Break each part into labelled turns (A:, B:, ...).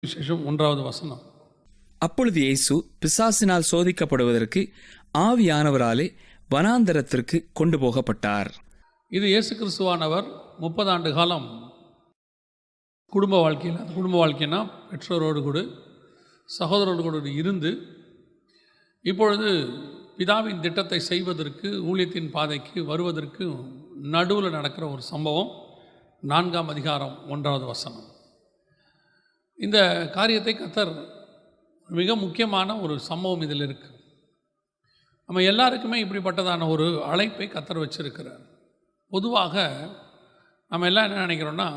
A: விசேஷம் 1வது வசனம்.
B: அப்பொழுது இயேசு பிசாசினால் சோதிக்கப்படுவதற்கு ஆவியானவராலே வனாந்தரத்திற்கு கொண்டு போகப்பட்டார்.
A: இது இயேசு கிறிஸ்துவானவர் 30 ஆண்டு காலம் குடும்ப வாழ்க்கைனா பெற்றோரோடு கூட சகோதரரோடு கூட இருந்து இப்பொழுது பிதாவின் திட்டத்தை செய்வதற்கு ஊழியத்தின் பாதைக்கு வருவதற்கு நடுவில் நடக்கிற ஒரு சம்பவம். 4ஆம் அதிகாரம் 1வது வசனம். இந்த காரியத்தை கர்த்தர் மிக முக்கியமான ஒரு சம்பவம் இதில் இருக்குது. நம்ம எல்லாருக்குமே இப்படிப்பட்டதான ஒரு அழைப்பை கர்த்தர் வச்சிருக்கிறார். பொதுவாக நம்ம எல்லாம் என்ன நினைக்கிறோன்னா,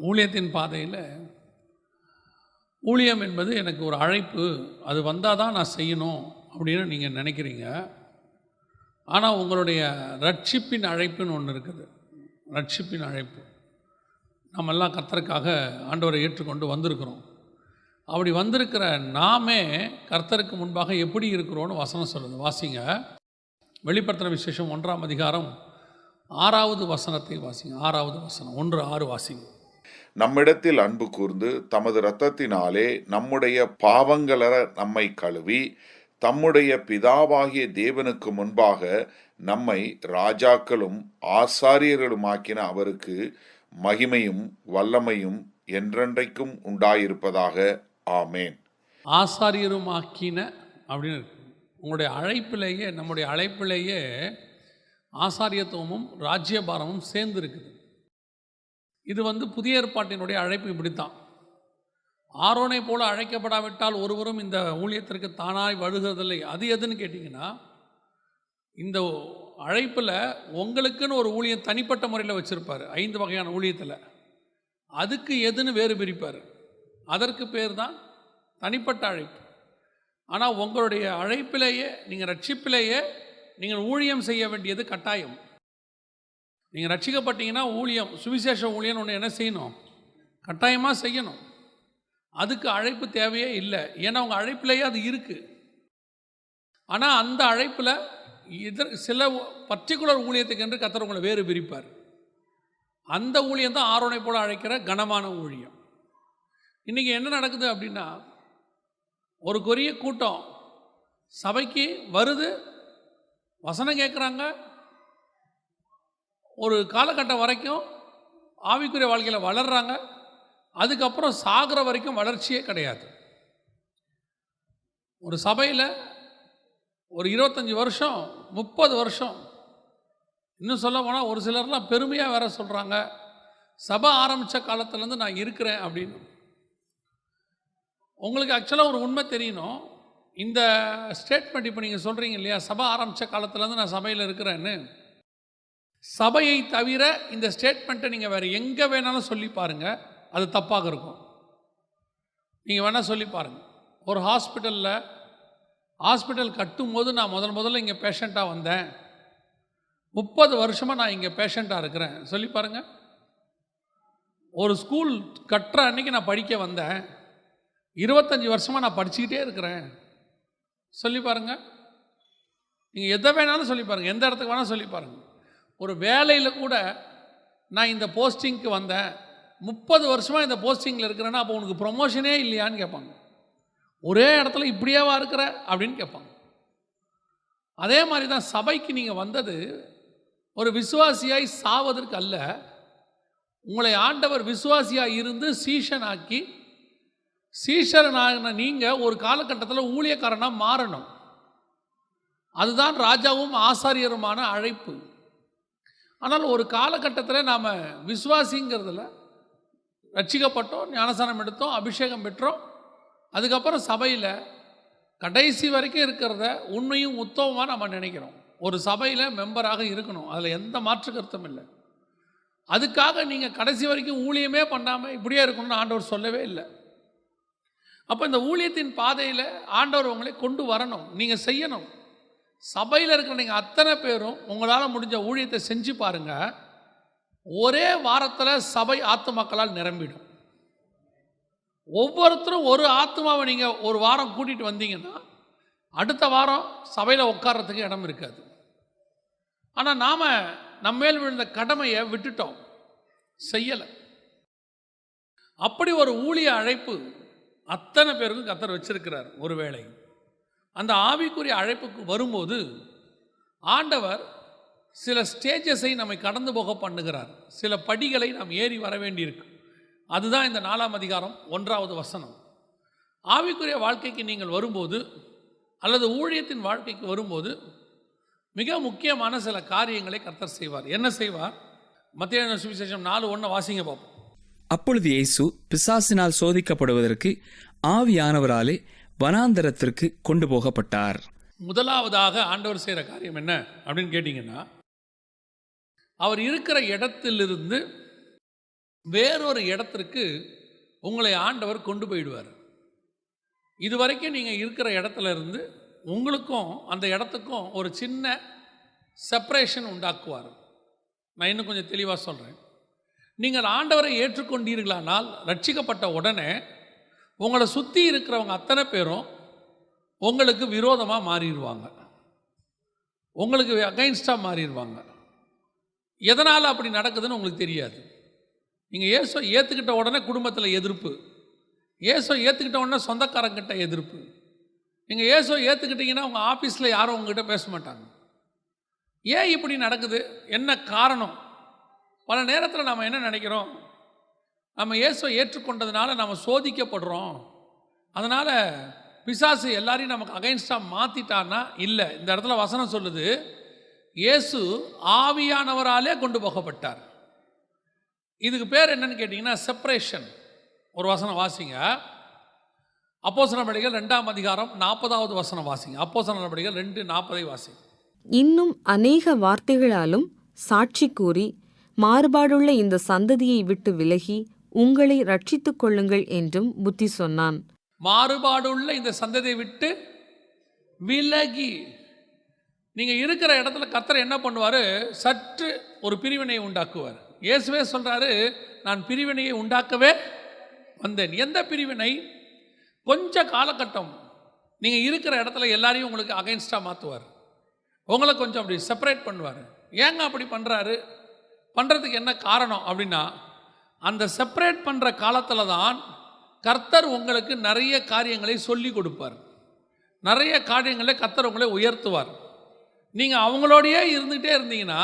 A: ஊழியத்தின் பாதையில் ஊழியம் என்பது எனக்கு ஒரு அழைப்பு, அது வந்தால் தான் நான் செய்யணும் அப்படின்னு நீங்கள் நினைக்கிறீங்க. ஆனால் உங்களுடைய ரட்சிப்பின் அழைப்புன்னு ஒன்று இருக்குது. ரட்சிப்பின் அழைப்பு நம்மெல்லாம் கர்த்தருக்காக ஆண்டவரை ஏற்றுக்கொண்டு வந்திருக்கிறோம். அப்படி வந்திருக்கிற நாமே கர்த்தருக்கு முன்பாக எப்படி இருக்கிறோன்னு வசனம் சொல்லுது. வாசிங்க, வெளிப்படுத்தின விசேஷம் 1ஆம் அதிகாரம் 6வது வசனத்தை வாசிங்க. 6வது வசனம் 1:6 வாசிங்க.
C: நம்மிடத்தில் அன்பு கூர்ந்து தமது இரத்தத்தினாலே நம்முடைய பாவங்களற நம்மை கழுவி தம்முடைய பிதாவாகிய தேவனுக்கு முன்பாக நம்மை ராஜாக்களும் ஆசாரியர்களுமாக்கின அவருக்கு மகிமையும் வல்லமையும் என்றென்றைக்கும் உண்டாயிருப்பதாக. ஆமேன்.
A: ஆசாரியருமாக்கின அப்படின்னு உங்களுடைய அழைப்பிலேயே, நம்முடைய அழைப்பிலேயே ஆசாரியத்துவமும் ராஜ்யபாரமும் சேர்ந்து இருக்குது. இது புதிய ஏற்பாட்டினுடைய அழைப்பு இப்படித்தான். ஆரோனை போல அழைக்கப்படாவிட்டால் ஒருவரும் இந்த ஊழியத்திற்கு தானாய் வருகிறதில்லை. அது எதுன்னு கேட்டிங்கன்னா, இந்த அழைப்பில் உங்களுக்குன்னு ஒரு ஊழியம் தனிப்பட்ட முறையில் வச்சுருப்பார். 5 வகையான ஊழியத்தில் அதுக்கு எதுன்னு வேறு பிரிப்பார். அதற்கு பேர் தான் தனிப்பட்ட அழைப்பு. ஆனால் உங்களுடைய அழைப்பிலேயே, நீங்கள் ரட்சிப்பிலேயே நீங்கள் ஊழியம் செய்ய வேண்டியது கட்டாயம். நீங்கள் ரட்சிக்கப்பட்டீங்கன்னா ஊழியம், சுவிசேஷ ஊழியம் ஒன்று என்ன செய்யணும்? கட்டாயமாக செய்யணும். அதுக்கு அழைப்பு தேவையே இல்லை. ஏன்னா உங்கள் அழைப்பிலேயே அது இருக்குது. ஆனால் அந்த அழைப்பில் சில பர்டிகுலர் ஊழியத்துக்கு என்று கர்த்தர் உங்களை வேறு பிரிப்பார். அந்த ஊழியம் தான் ஆரோனை போல அழைக்கிற கனமான ஊழியம். இன்றைக்கி என்ன நடக்குது அப்படின்னா, ஒரு கொரிய கூட்டம் சபைக்கு வருது, வசனம் கேட்குறாங்க, ஒரு காலகட்டம் வரைக்கும் ஆவிக்குரிய வாழ்க்கையில் வளர்கிறாங்க. அதுக்கப்புறம் சாகிற வரைக்கும் வளர்ச்சியே கிடையாது. ஒரு சபையில் ஒரு 25 வருஷம் 30 வருஷம், இன்னும் சொல்ல போனால் ஒரு சிலர்லாம் பெருமையாக வேற சொல்கிறாங்க, சபை ஆரம்பித்த காலத்துலேருந்து நான் இருக்கிறேன் அப்படின்னு. உங்களுக்கு ஆக்சுவலாக ஒரு உண்மை தெரியணும். இந்த ஸ்டேட்மெண்ட் இப்போ நீங்கள் சொல்கிறீங்க இல்லையா, சபை ஆரம்பித்த காலத்துலேருந்து நான் சபையில் இருக்கிறேன்னு. சபையை தவிர இந்த ஸ்டேட்மெண்ட்டை நீங்கள் வேறு எங்கே வேணாலும் சொல்லி பாருங்கள், அது தப்பாக இருக்கும். நீங்கள் வேணால் சொல்லி பாருங்கள். ஒரு ஹாஸ்பிட்டல் கட்டும்போது நான் முதல்ல இங்கே பேஷண்ட்டாக வந்தேன், 30 வருஷமாக நான் இங்கே பேஷண்ட்டாக இருக்கிறேன் சொல்லி பாருங்கள். ஒரு ஸ்கூல் கட்டுற அன்றைக்கி நான் படிக்க வந்தேன், 25 வருஷமாக நான் படிச்சுக்கிட்டே இருக்கிறேன் சொல்லி பாருங்கள். நீங்கள் எதை வேணாலும் சொல்லி பாருங்கள், எந்த இடத்துக்கு வேணாலும் சொல்லி பாருங்கள். ஒரு வேலையில் கூட நான் இந்த போஸ்டிங்க்கு வந்தேன், 30 வருஷமாக இந்த போஸ்டிங்கில் இருக்கிறேன்னா அப்போ உனக்கு ப்ரொமோஷனே இல்லையான்னு கேட்பாங்க. ஒரே இடத்துல இப்படியாவா இருக்கிற அப்படின்னு கேட்பாங்க. அதே மாதிரி தான் சபைக்கு நீங்கள் வந்தது ஒரு விசுவாசியாய் சாவதற்கு அல்ல. உங்களை ஆண்டவர் விசுவாசியாக இருந்து சீஷனாக்கி, சீஷனான நீங்கள் ஒரு காலகட்டத்தில் ஊழியக்காரனாக மாறணும். அதுதான் ராஜாவும் ஆசாரியருமான அழைப்பு. ஆனால் ஒரு காலகட்டத்தில் நாம் விசுவாசிங்கிறதுல ரட்சிக்கப்பட்டோம், ஞானஸ்நானம் எடுத்தோம், அபிஷேகம் பெற்றோம், அதுக்கப்புறம் சபையில் கடைசி வரைக்கும் இருக்கிறத உண்மையும் உத்தமமாக நம்ம நினைக்கிறோம். ஒரு சபையில் மெம்பராக இருக்கணும், அதில் எந்த மாற்று கருத்தும் இல்லை. அதுக்காக நீங்கள் கடைசி வரைக்கும் ஊழியமே பண்ணாமல் இப்படியே இருக்கணும்னு ஆண்டவர் சொல்லவே இல்லை. அப்போ இந்த ஊழியத்தின் பாதையில் ஆண்டவர் உங்களை கொண்டு வரணும், நீங்கள் செய்யணும். சபையில் இருக்கிற நீங்கள் அத்தனை பேரும் உங்களால் முடிஞ்ச ஊழியத்தை செஞ்சு பாருங்கள். ஒரே வாரத்தில் சபை ஆத்துமாக்களால் நிரம்பிடும். ஒவ்வொருத்தரும் ஒரு ஆத்மாவை நீங்கள் ஒரு வாரம் கூட்டிகிட்டு வந்தீங்கன்னா அடுத்த வாரம் சபையில் உட்கார்றதுக்கு இடம் இருக்காது. ஆனால் நாம் நம்மேல் விழுந்த கடமையை விட்டுட்டோம், செய்யலை. அப்படி ஒரு ஊழிய அழைப்பு அத்தனை பேருக்கும் கர்த்தர் வச்சிருக்கிறார். ஒருவேளை அந்த ஆவிக்குரிய அழைப்புக்கு வரும்போது ஆண்டவர் சில ஸ்டேஜஸை நம்மை கடந்து போக பண்ணுகிறார். சில படிகளை நாம் ஏறி வர வேண்டியிருக்கு. அதுதான் இந்த 4ஆம் அதிகாரம் 1வது வசனம். ஆவிக்குரிய வாழ்க்கைக்கு நீங்கள் வரும்போது அல்லது ஊழியத்தின் வாழ்க்கைக்கு வரும்போது மிக முக்கியமான சில காரியங்களை கர்த்தர் செய்வார். என்ன செய்வார்? மத்தேயு சுவிசேஷம் 4:1 வாசிங்க பார்ப்போம்.
B: அப்பொழுது இயேசு பிசாசினால் சோதிக்கப்படுவதற்கு ஆவியானவராலே வனாந்தரத்திற்கு கொண்டு போகப்பட்டார்.
A: முதலாவதாக ஆண்டவர் செய்கிற காரியம் என்ன அப்படின்னு கேட்டிங்கன்னா, அவர் இருக்கிற இடத்திலிருந்து வேறொரு இடத்திற்கு உங்களை ஆண்டவர் கொண்டு போயிடுவார். இதுவரைக்கும் நீங்கள் இருக்கிற இடத்துல இருந்து உங்களுக்கும் அந்த இடத்துக்கும் ஒரு சின்ன செப்பரேஷன் உண்டாக்குவார். நான் இன்னும் கொஞ்சம் தெளிவாக சொல்கிறேன். நீங்கள் ஆண்டவரை ஏற்றுக்கொண்டீர்களானால் ரட்சிக்கப்பட்ட உடனே உங்களை சுற்றி இருக்கிறவங்க அத்தனை பேரும் உங்களுக்கு விரோதமாக மாறிடுவாங்க, உங்களுக்கு அகைன்ஸ்டாக மாறிடுவாங்க. எதனால் அப்படி நடக்குதுன்னு உங்களுக்கு தெரியாது. நீங்கள் இயேசுவை ஏற்றுக்கிட்ட உடனே குடும்பத்தில் எதிர்ப்பு, இயேசுவை ஏற்றுக்கிட்ட உடனே சொந்தக்காரங்கிட்ட எதிர்ப்பு. நீங்கள் இயேசுவை ஏற்றுக்கிட்டீங்கன்னா உங்கள் ஆஃபீஸில் யாரும் உங்ககிட்ட பேச மாட்டாங்க. ஏன் இப்படி நடக்குது? என்ன காரணம்? பல நேரத்தில் நம்ம என்ன நினைக்கிறோம், நம்ம இயேசுவை ஏற்றுக்கொண்டதுனால நம்ம சோதிக்கப்படுறோம், அதனால் பிசாசு எல்லாரையும் நமக்கு அகைன்ஸ்டாக மாற்றிட்டான்னா இல்லை. இந்த இடத்துல வசனம் சொல்லுது, இயேசு ஆவியானவராலே கொண்டு போகப்பட்டார். இதுக்கு பேர் என்னன்னு கேட்டிங்கன்னா செப்பரேஷன். ஒரு வசனம் வாசிங்க, அப்போஸ்தலர் நடவடிக்கைகள் 2ஆம் அதிகாரம் 40வது வசனம் வாசிங்க. அப்போஸ்தலர் நடவடிக்கைகள் 2:40 வாசிங்க.
D: இன்னும் அநேக வார்த்தைகளாலும் சாட்சி கூறி மாறுபாடுள்ள இந்த சந்ததியை விட்டு விலகி உங்களை ரட்சித்துக் கொள்ளுங்கள் என்றும் புத்தி சொன்னான்.
A: மாறுபாடுள்ள இந்த சந்ததியை விட்டு விலகி, நீங்கள் இருக்கிற இடத்துல கர்த்தர் என்ன பண்ணுவார்? சற்று ஒரு பிரிவினையை உண்டாக்குவார். இயேசுவே சொல்கிறாரு, நான் பிரிவினையை உண்டாக்கவே வந்தேன். எந்த பிரிவினை? கொஞ்ச காலகட்டம் நீங்கள் இருக்கிற இடத்துல எல்லாரையும் உங்களுக்கு அகைன்ஸ்டாக மாற்றுவார், உங்களை கொஞ்சம் அப்படி செப்பரேட் பண்ணுவார். ஏங்க அப்படி பண்ணுறாரு? பண்ணுறதுக்கு என்ன காரணம் அப்படின்னா, அந்த செப்பரேட் பண்ணுற காலத்தில் தான் கர்த்தர் உங்களுக்கு நிறைய காரியங்களை சொல்லி கொடுப்பார், நிறைய காரியங்களை கர்த்தர் உங்களை உயர்த்துவார். நீங்கள் அவங்களோடையே இருந்துகிட்டே இருந்தீங்கன்னா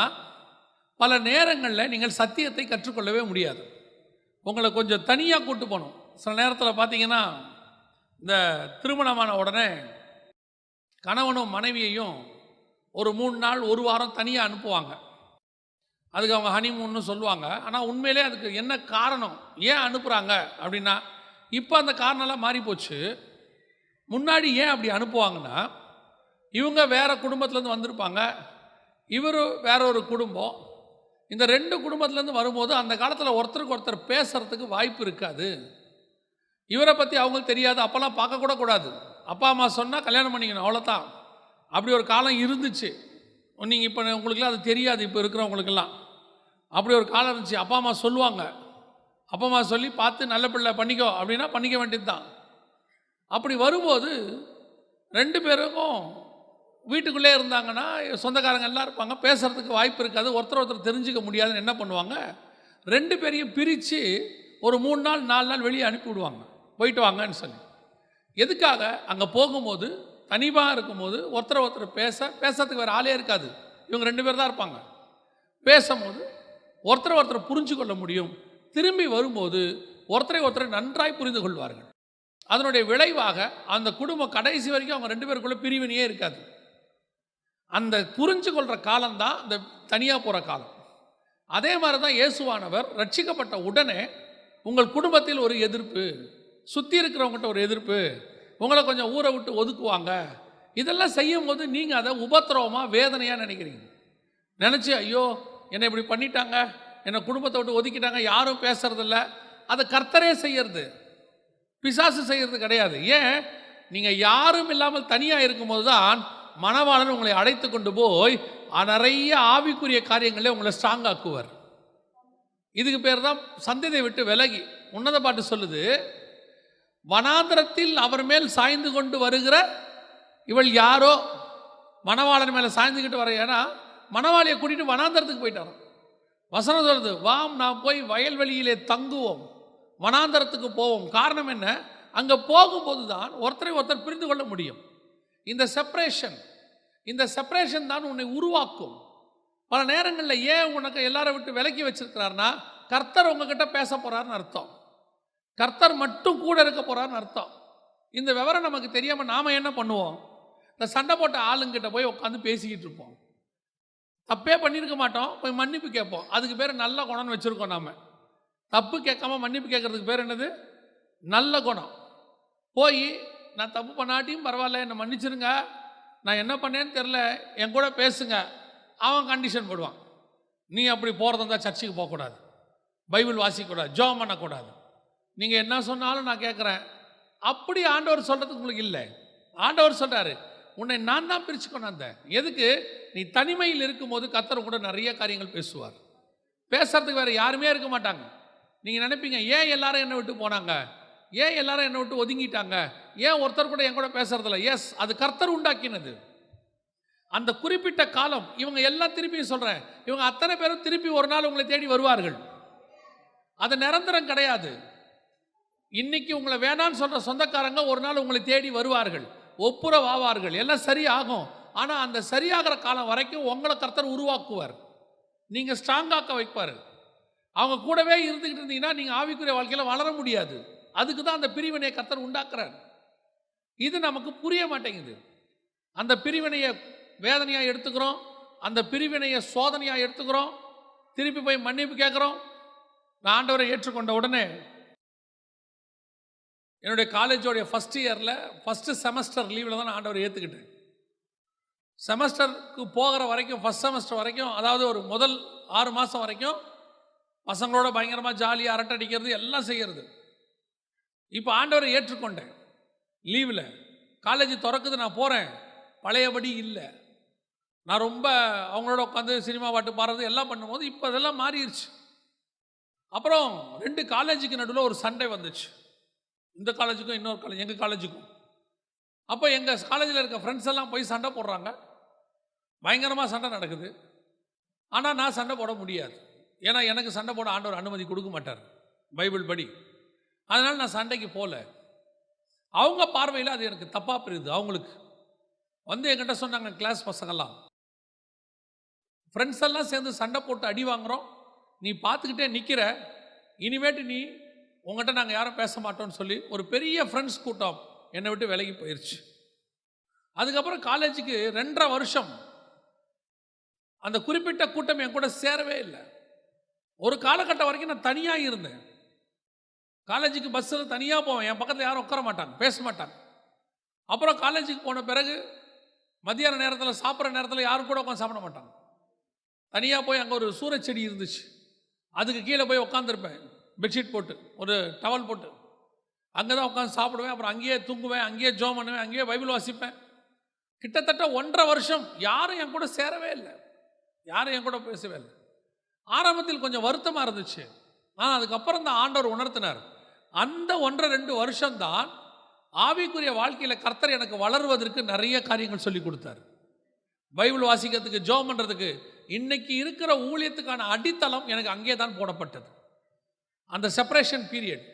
A: பல நேரங்களில் நீங்கள் சத்தியத்தை கற்றுக்கொள்ளவே முடியாது. உங்களை கொஞ்சம் தனியாக கூட்டு போகணும். சில நேரத்தில் பார்த்தீங்கன்னா, இந்த திருமணமான உடனே கணவனும் மனைவியையும் ஒரு 3 நாள் 1 வாரம் தனியாக அனுப்புவாங்க. அதுக்கு அவங்க ஹனிமூன்னு சொல்லுவாங்க. ஆனால் உண்மையிலே அதுக்கு என்ன காரணம், ஏன் அனுப்புகிறாங்க அப்படின்னா, இப்போ அந்த காரணம்லாம் மாறி போச்சு. முன்னாடி ஏன் அப்படி அனுப்புவாங்கன்னா, இவங்க வேறு குடும்பத்துலேருந்து வந்திருப்பாங்க, இவர் வேற ஒரு குடும்பம். இந்த 2 குடும்பத்துலேருந்து வரும்போது அந்த காலத்தில் ஒருத்தருக்கு ஒருத்தர் பேசுகிறதுக்கு வாய்ப்பு இருக்காது. இவரை பற்றி அவங்களுக்கு தெரியாது, அப்போல்லாம் பார்க்கக்கூட கூடாது. அப்பா அம்மா சொன்னால் கல்யாணம் பண்ணிக்கணும், அவ்வளோதான். அப்படி ஒரு காலம் இருந்துச்சு. நீங்கள் இப்போ உங்களுக்குலாம் அது தெரியாது, இப்போ இருக்கிறவங்களுக்கெல்லாம் அப்படி ஒரு காலம் இருந்துச்சு. அப்பா அம்மா சொல்லுவாங்க, அப்பா அம்மா சொல்லி பார்த்து நல்ல பிள்ளை பண்ணிக்கோ அப்படின்னா பண்ணிக்க வேண்டியது தான். அப்படி வரும்போது 2 பேருக்கும் வீட்டுக்குள்ளே இருந்தாங்கன்னா சொந்தக்காரங்க எல்லாம் இருப்பாங்க, பேசுகிறதுக்கு வாய்ப்பு இருக்காது, ஒருத்தர் ஒருத்தர் தெரிஞ்சுக்க முடியாதுன்னு என்ன பண்ணுவாங்க, 2 பேரையும் பிரித்து ஒரு 3 நாள் 4 நாள் வெளியே அனுப்பி விடுவாங்க, போயிட்டு வாங்கன்னு சொல்லி. எதுக்காக? அங்கே போகும்போது தனிமாக இருக்கும்போது ஒருத்தர் பேசுறதுக்கு வேறு ஆளே இருக்காது, இவங்க 2 பேர் தான் இருப்பாங்க. பேசும்போது ஒருத்தர் புரிஞ்சு கொள்ள முடியும். திரும்பி வரும்போது ஒருத்தரை நன்றாய் புரிந்து கொள்வார்கள். அதனுடைய விளைவாக அந்த குடும்பம் கடைசி வரைக்கும் அவங்க 2 பேருக்குள்ள பிரிவினையே இருக்காது. அந்த புரிஞ்சு கொள்கிற காலம்தான் இந்த தனியாக போகிற காலம். அதே மாதிரி தான் இயேசுவானவர் ரட்சிக்கப்பட்ட உடனே உங்கள் குடும்பத்தில் ஒரு எதிர்ப்பு, சுற்றி இருக்கிறவங்ககிட்ட ஒரு எதிர்ப்பு, உங்களை கொஞ்சம் ஊரை விட்டு ஒதுக்குவாங்க. இதெல்லாம் செய்யும் போது நீங்கள் அதை உபத்திரவமாக வேதனையாக நினைக்கிறீங்க. நினச்சி ஐயோ என்னை இப்படி பண்ணிட்டாங்க, என்னை குடும்பத்தை விட்டு ஒதுக்கிட்டாங்க, யாரும் பேசுறதில்ல. அதை கர்த்தரே செய்யறது, பிசாசு செய்கிறது கிடையாது. ஏன்? நீங்கள் யாரும் இல்லாமல் தனியாக இருக்கும்போது தான் மணவாளன் உங்களை அழைத்து கொண்டு போய் நிறைய ஆவிக்குரிய காரியங்களே உங்களை ஸ்ட்ராங் ஆக்குவார். இதுக்கு பேர் தான் சந்ததியை விட்டு விலகி. உன்னத பாட்டு சொல்லுது, வனாந்தரத்தில் அவர் மேல் சாய்ந்து கொண்டு வருகிற இவள் யாரோ. மணவாளன் மேலே சாய்ந்துக்கிட்டு வர, ஏன்னா மணவாளியை கூட்டிகிட்டு வனாந்தரத்துக்கு போயிட்டார். வசனம் சொல்லுது, வாம் நாம் போய் வயல்வெளியிலே தங்குவோம், வனாந்தரத்துக்கு போவோம். காரணம் என்ன? அங்கே போகும்போது தான் ஒருத்தரை ஒருத்தர் புரிந்து கொள்ள முடியும். இந்த செப்பரேஷன் தான் உன்னை உருவாக்கும். பல நேரங்களில் ஏன் உனக்கு எல்லாரும் விட்டு விலக்கி வச்சிருக்கிறாருன்னா, கர்த்தர் உங்ககிட்ட பேச போறாருன்னு அர்த்தம். கர்த்தர் மட்டும் கூட இருக்க போறாருன்னு அர்த்தம். இந்த விவரம் நமக்கு தெரியாமல் நாம என்ன பண்ணுவோம்? இந்த சண்டை போட்ட ஆளுங்கிட்ட போய் உட்காந்து பேசிக்கிட்டு இருப்போம். தப்பே பண்ணியிருக்க மாட்டோம், போய் மன்னிப்பு கேட்போம். அதுக்கு பேர் நல்ல குணம்னு வச்சுருக்கோம். நாம் தப்பு கேட்காம மன்னிப்பு கேட்கறதுக்கு பேர் என்னது? நல்ல குணம். போய் நான் தப்பு பண்ணாட்டியும் பரவாயில்ல, என்னை மன்னிச்சிருங்க, நான் என்ன பண்ணேன்னு தெரில, என் கூட பேசுங்க. அவன் கண்டிஷன் போடுவான். நீ அப்படி போகிறதா இருந்தால் சர்ச்சுக்கு போகக்கூடாது, பைபிள் வாசிக்கக்கூடாது, ஜெபம் பண்ணக்கூடாது, நீங்கள் என்ன சொன்னாலும் நான் கேட்குறேன். அப்படி ஆண்டவர் சொல்கிறதுக்கு உங்களுக்கு இல்லை. ஆண்டவர் சொல்கிறாரு, உன்னை நான் தான் பிரித்து கொண்டாந்தேன். எதுக்கு? நீ தனிமையில் இருக்கும்போது கர்த்தர் கூட நிறைய காரியங்கள் பேசுவார். பேசுறதுக்கு வேறு யாருமே இருக்க மாட்டாங்க. நீங்கள் நினைப்பீங்க, ஏன் எல்லாரும் என்னை விட்டு போனாங்க, ஏன் எல்லாரும் என்னை விட்டு ஒதுங்கிட்டாங்க, ஏன் ஒருத்தர் கூட என் கூட பேசுறதில்ல? எஸ், அது கர்த்தர் உண்டாக்கினது. அந்த குறிப்பிட்ட காலம் இவங்க எல்லாம் திருப்பி சொல்கிறேன், இவங்க அத்தனை பேரும் திருப்பி ஒரு நாள் உங்களை தேடி வருவார்கள். அது நிரந்தரம் கிடையாது. இன்னைக்கு உங்களை வேணான்னு சொல்கிற சொந்தக்காரங்க ஒரு நாள் உங்களை தேடி வருவார்கள், ஒப்புரவாவார்கள், எல்லாம் சரியாகும். ஆனால் அந்த சரியாகிற காலம் வரைக்கும் உங்களை கர்த்தர் உருவாக்குவார், நீங்கள் ஸ்ட்ராங்காக்க வைப்பார். அவங்க கூடவே இருந்துக்கிட்டு இருந்தீங்கன்னா நீங்கள் ஆவிக்குரிய வாழ்க்கையில் வளர முடியாது. அதுக்கு தான் அந்த பிரிவினையை கர்த்தர் உண்டாக்குறார். இது நமக்கு புரிய மாட்டேங்குது. அந்த பிரிவினையை வேதனையாக எடுத்துக்கிறோம், அந்த பிரிவினையை சோதனையாக எடுத்துக்கிறோம், திருப்பி போய் மன்னிப்பு கேட்குறோம். நான் ஆண்டவரை ஏற்றுக்கொண்ட உடனே என்னுடைய காலேஜோடைய ஃபஸ்ட் இயரில் ஃபஸ்ட்டு செமஸ்டர் லீவில் தான் நான் ஆண்டவரை ஏற்றுக்கிட்டேன். செமஸ்டருக்கு போகிற வரைக்கும், ஃபஸ்ட் செமஸ்டர் வரைக்கும், அதாவது ஒரு முதல் 6 மாதம் வரைக்கும் பசங்களோட பயங்கரமாக ஜாலியாக அரட்டை அடிக்கிறது எல்லாம் செய்கிறது. இப்போ ஆண்டவரை ஏற்றுக்கொண்டேன். லீவில் காலேஜ் திறக்குது, நான் போகிறேன், பழையபடி இல்லை. நான் ரொம்ப அவங்களோட உட்காந்து சினிமா பாட்டு பாடுறது எல்லாம் பண்ணும்போது இப்போ அதெல்லாம் மாறிடுச்சு. அப்புறம் 2 காலேஜுக்கு நடுவில் ஒரு சண்டை வந்துச்சு. இந்த காலேஜுக்கும் இன்னொரு காலேஜ், எங்கள் காலேஜுக்கும். அப்போ எங்கள் காலேஜில் இருக்க ஃப்ரெண்ட்ஸ் எல்லாம் போய் சண்டை போடுறாங்க, பயங்கரமாக சண்டை நடக்குது. ஆனால் நான் சண்டை போட முடியாது, ஏன்னா எனக்கு சண்டை போட ஆண்டவர் அனுமதி கொடுக்க மாட்டார் பைபிள் படி. அதனால் நான் சண்டைக்கு போகல. அவங்க பார்வையில் அது எனக்கு தப்பாக புரியுது. அவங்களுக்கு வந்து என்கிட்ட சொன்னாங்க, கிளாஸ் பசங்கள்லாம், ஃப்ரெண்ட்ஸ் எல்லாம் சேர்ந்து சண்டை போட்டு அடி வாங்குகிறோம், நீ பார்த்துக்கிட்டே நிற்கிற, இனிமேட்டு நீ உங்கள்கிட்ட நாங்கள் யாரும் பேச மாட்டோம்னு சொல்லி ஒரு பெரிய ஃப்ரெண்ட்ஸ் கூட்டம் என்னை விட்டு விலகி போயிடுச்சு. அதுக்கப்புறம் காலேஜுக்கு 2.5 வருஷம் அந்த குறிப்பிட்ட கூட்டம் என் கூட சேரவே இல்லை. ஒரு காலகட்டம் வரைக்கும் நான் தனியாக இருந்தேன். காலேஜுக்கு பஸ்ஸில் தனியாக போவேன், என் பக்கத்தில் யாரும் உட்கார மாட்டாங்க, பேச மாட்டாங்க. அப்புறம் காலேஜுக்கு போன பிறகு மத்தியான நேரத்தில் சாப்பிட்ற நேரத்தில் யாரும் கூட உட்காந்து சாப்பிட மாட்டாங்க. தனியாக போய் அங்கே ஒரு சூரச்செடி இருந்துச்சு, அதுக்கு கீழே போய் உட்காந்துருப்பேன், பெட்ஷீட் போட்டு, ஒரு டவல் போட்டு, அங்கே தான் உட்காந்து சாப்பிடுவேன். அப்புறம் அங்கேயே தூங்குவேன், அங்கேயே ஜெபம் பண்ணுவேன், அங்கேயே பைபிள் வாசிப்பேன். கிட்டத்தட்ட 1.5 வருஷம் யாரும் என் கூட சேரவே இல்லை, யாரும் என் கூட பேசவே இல்லை. ஆரம்பத்தில் கொஞ்சம் வருத்தமாக இருந்துச்சு. ஆனால் அதுக்கப்புறம் தான் ஆண்டவர் உணர்த்தினார். அந்த 1.5-2 வருஷம்தான் ஆவிக்குரிய வாழ்க்கையில் கர்த்தர் எனக்கு வளருவதற்கு நிறைய காரியங்கள் சொல்லி கொடுத்தார். பைபிள் வாசிக்கிறதுக்கு, ஜெபம் பண்ணுறதுக்கு, இன்னைக்கு இருக்கிற ஊழியத்துக்கான அடித்தளம் எனக்கு அங்கே தான் போடப்பட்டது. அந்த செப்பரேஷன் பீரியட்.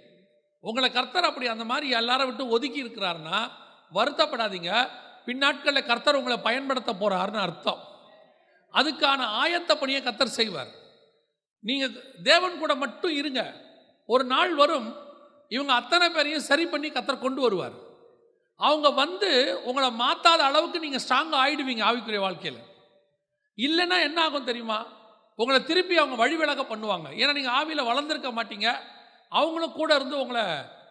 A: உங்களை கர்த்தர் அப்படி அந்த மாதிரி எல்லாரும் விட்டு ஒதுக்கி இருக்கிறாருன்னா வருத்தப்படாதீங்க, பின்னாட்களில் கர்த்தர் உங்களை பயன்படுத்த போகிறாருன்னு அர்த்தம். அதுக்கான ஆயத்த பணியை கர்த்தர் செய்வார். நீங்கள் தேவன் கூட மட்டும் இருங்க, ஒரு நாள் வரும் இவங்க அத்தனை பேரையும் சரி பண்ணி கர்த்தர் கொண்டு வருவார். அவங்க வந்து உங்களை மாற்றாத அளவுக்கு நீங்கள் ஸ்ட்ராங்காக ஆகிடுவீங்க ஆவிக்குரிய வாழ்க்கையில். இல்லைன்னா என்ன ஆகும் தெரியுமா? உங்களை திருப்பி அவங்க வழி விலக பண்ணுவாங்க. ஏன்னா நீங்கள் ஆவியில் வளர்ந்துருக்க மாட்டீங்க. அவங்களும் கூட இருந்து உங்களை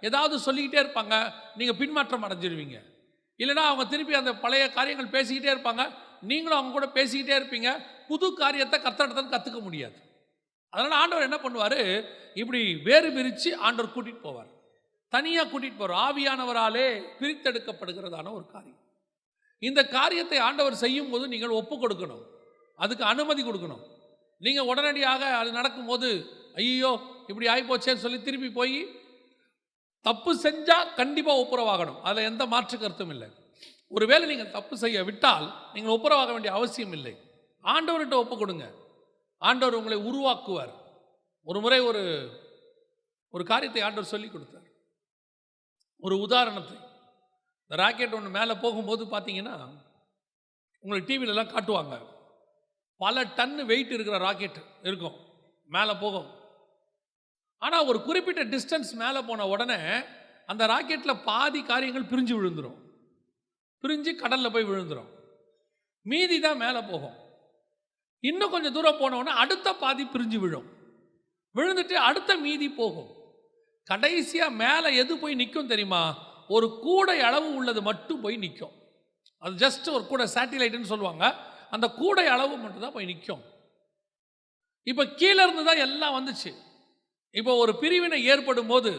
A: ஏதாவது சொல்லிக்கிட்டே இருப்பாங்க, நீங்கள் பின்மாற்றம் அடைஞ்சிருவீங்க. இல்லைனா அவங்க திருப்பி அந்த பழைய காரியங்கள் பேசிக்கிட்டே இருப்பாங்க, நீங்களும் அவங்க கூட பேசிக்கிட்டே இருப்பீங்க. புது காரியத்தை கர்த்தரிடத்தில் கற்றுக்க முடியாது. அதனால் ஆண்டவர் என்ன பண்ணுவார், இப்படி வேறு பிரித்து ஆண்டவர் கூட்டிகிட்டு போவார், தனியாக கூட்டிகிட்டு போவார். ஆவியானவராலே பிரித்தெடுக்கப்படுகிறதான ஒரு காரியம். இந்த காரியத்தை ஆண்டவர் செய்யும் போது நீங்கள் ஒப்பு கொடுக்கணும், அதுக்கு அனுமதி கொடுக்கணும். நீங்கள் உடனடியாக அது நடக்கும்போது ஐயோ இப்படி ஆகிப்போச்சேன்னு சொல்லி திருப்பி போய் தப்பு செஞ்சால் கண்டிப்பாக ஒப்புரவாகணும், அதில் எந்த மாற்று கருத்தும் இல்லை. ஒருவேளை நீங்கள் தப்பு செய்ய விட்டால் நீங்கள் ஒப்புரவாக வேண்டிய அவசியம் இல்லை. ஆண்டவர்கிட்ட ஒப்பு கொடுங்க, ஆண்டவர் உங்களை உருவாக்குவார். ஒரு முறை ஒரு காரியத்தை ஆண்டவர் சொல்லி கொடுத்தார். ஒரு உதாரணத்தை, இந்த ராக்கெட் ஒன்று மேலே போகும்போது பார்த்தீங்கன்னா உங்களுக்கு டிவிலெலாம் காட்டுவாங்க. பல டன்னு வெயிட் இருக்கிற ராக்கெட் இருக்கும், மேலே போகும். ஆனால் ஒரு குறிப்பிட்ட டிஸ்டன்ஸ் மேலே போன உடனே அந்த ராக்கெட்டில் பாதி காரியங்கள் பிரிஞ்சு விழுந்துடும், பிரிஞ்சு கடலில் போய் விழுந்துடும். மீதி தான் மேலே போகும். இன்னும் கொஞ்சம் தூரம் போனோடனே அடுத்த பாதி பிரிஞ்சு விழுந்துட்டு அடுத்த மீதி போகும். கடைசியாக மேலே எது போய் நிற்கும் தெரியுமா? ஒரு கூடை அளவு உள்ளது மட்டும் போய் நிற்கும். அது ஜஸ்ட் ஒரு கூடை, சேட்டிலைட்டுன்னு சொல்லுவாங்க, அந்த கூடை அளவு மட்டும் தான் போய் நிற்கும். இப்போ கீழே இருந்து தான் எல்லாம் வந்துச்சு. இப்போ ஒரு பிரிவினை ஏற்படும் போது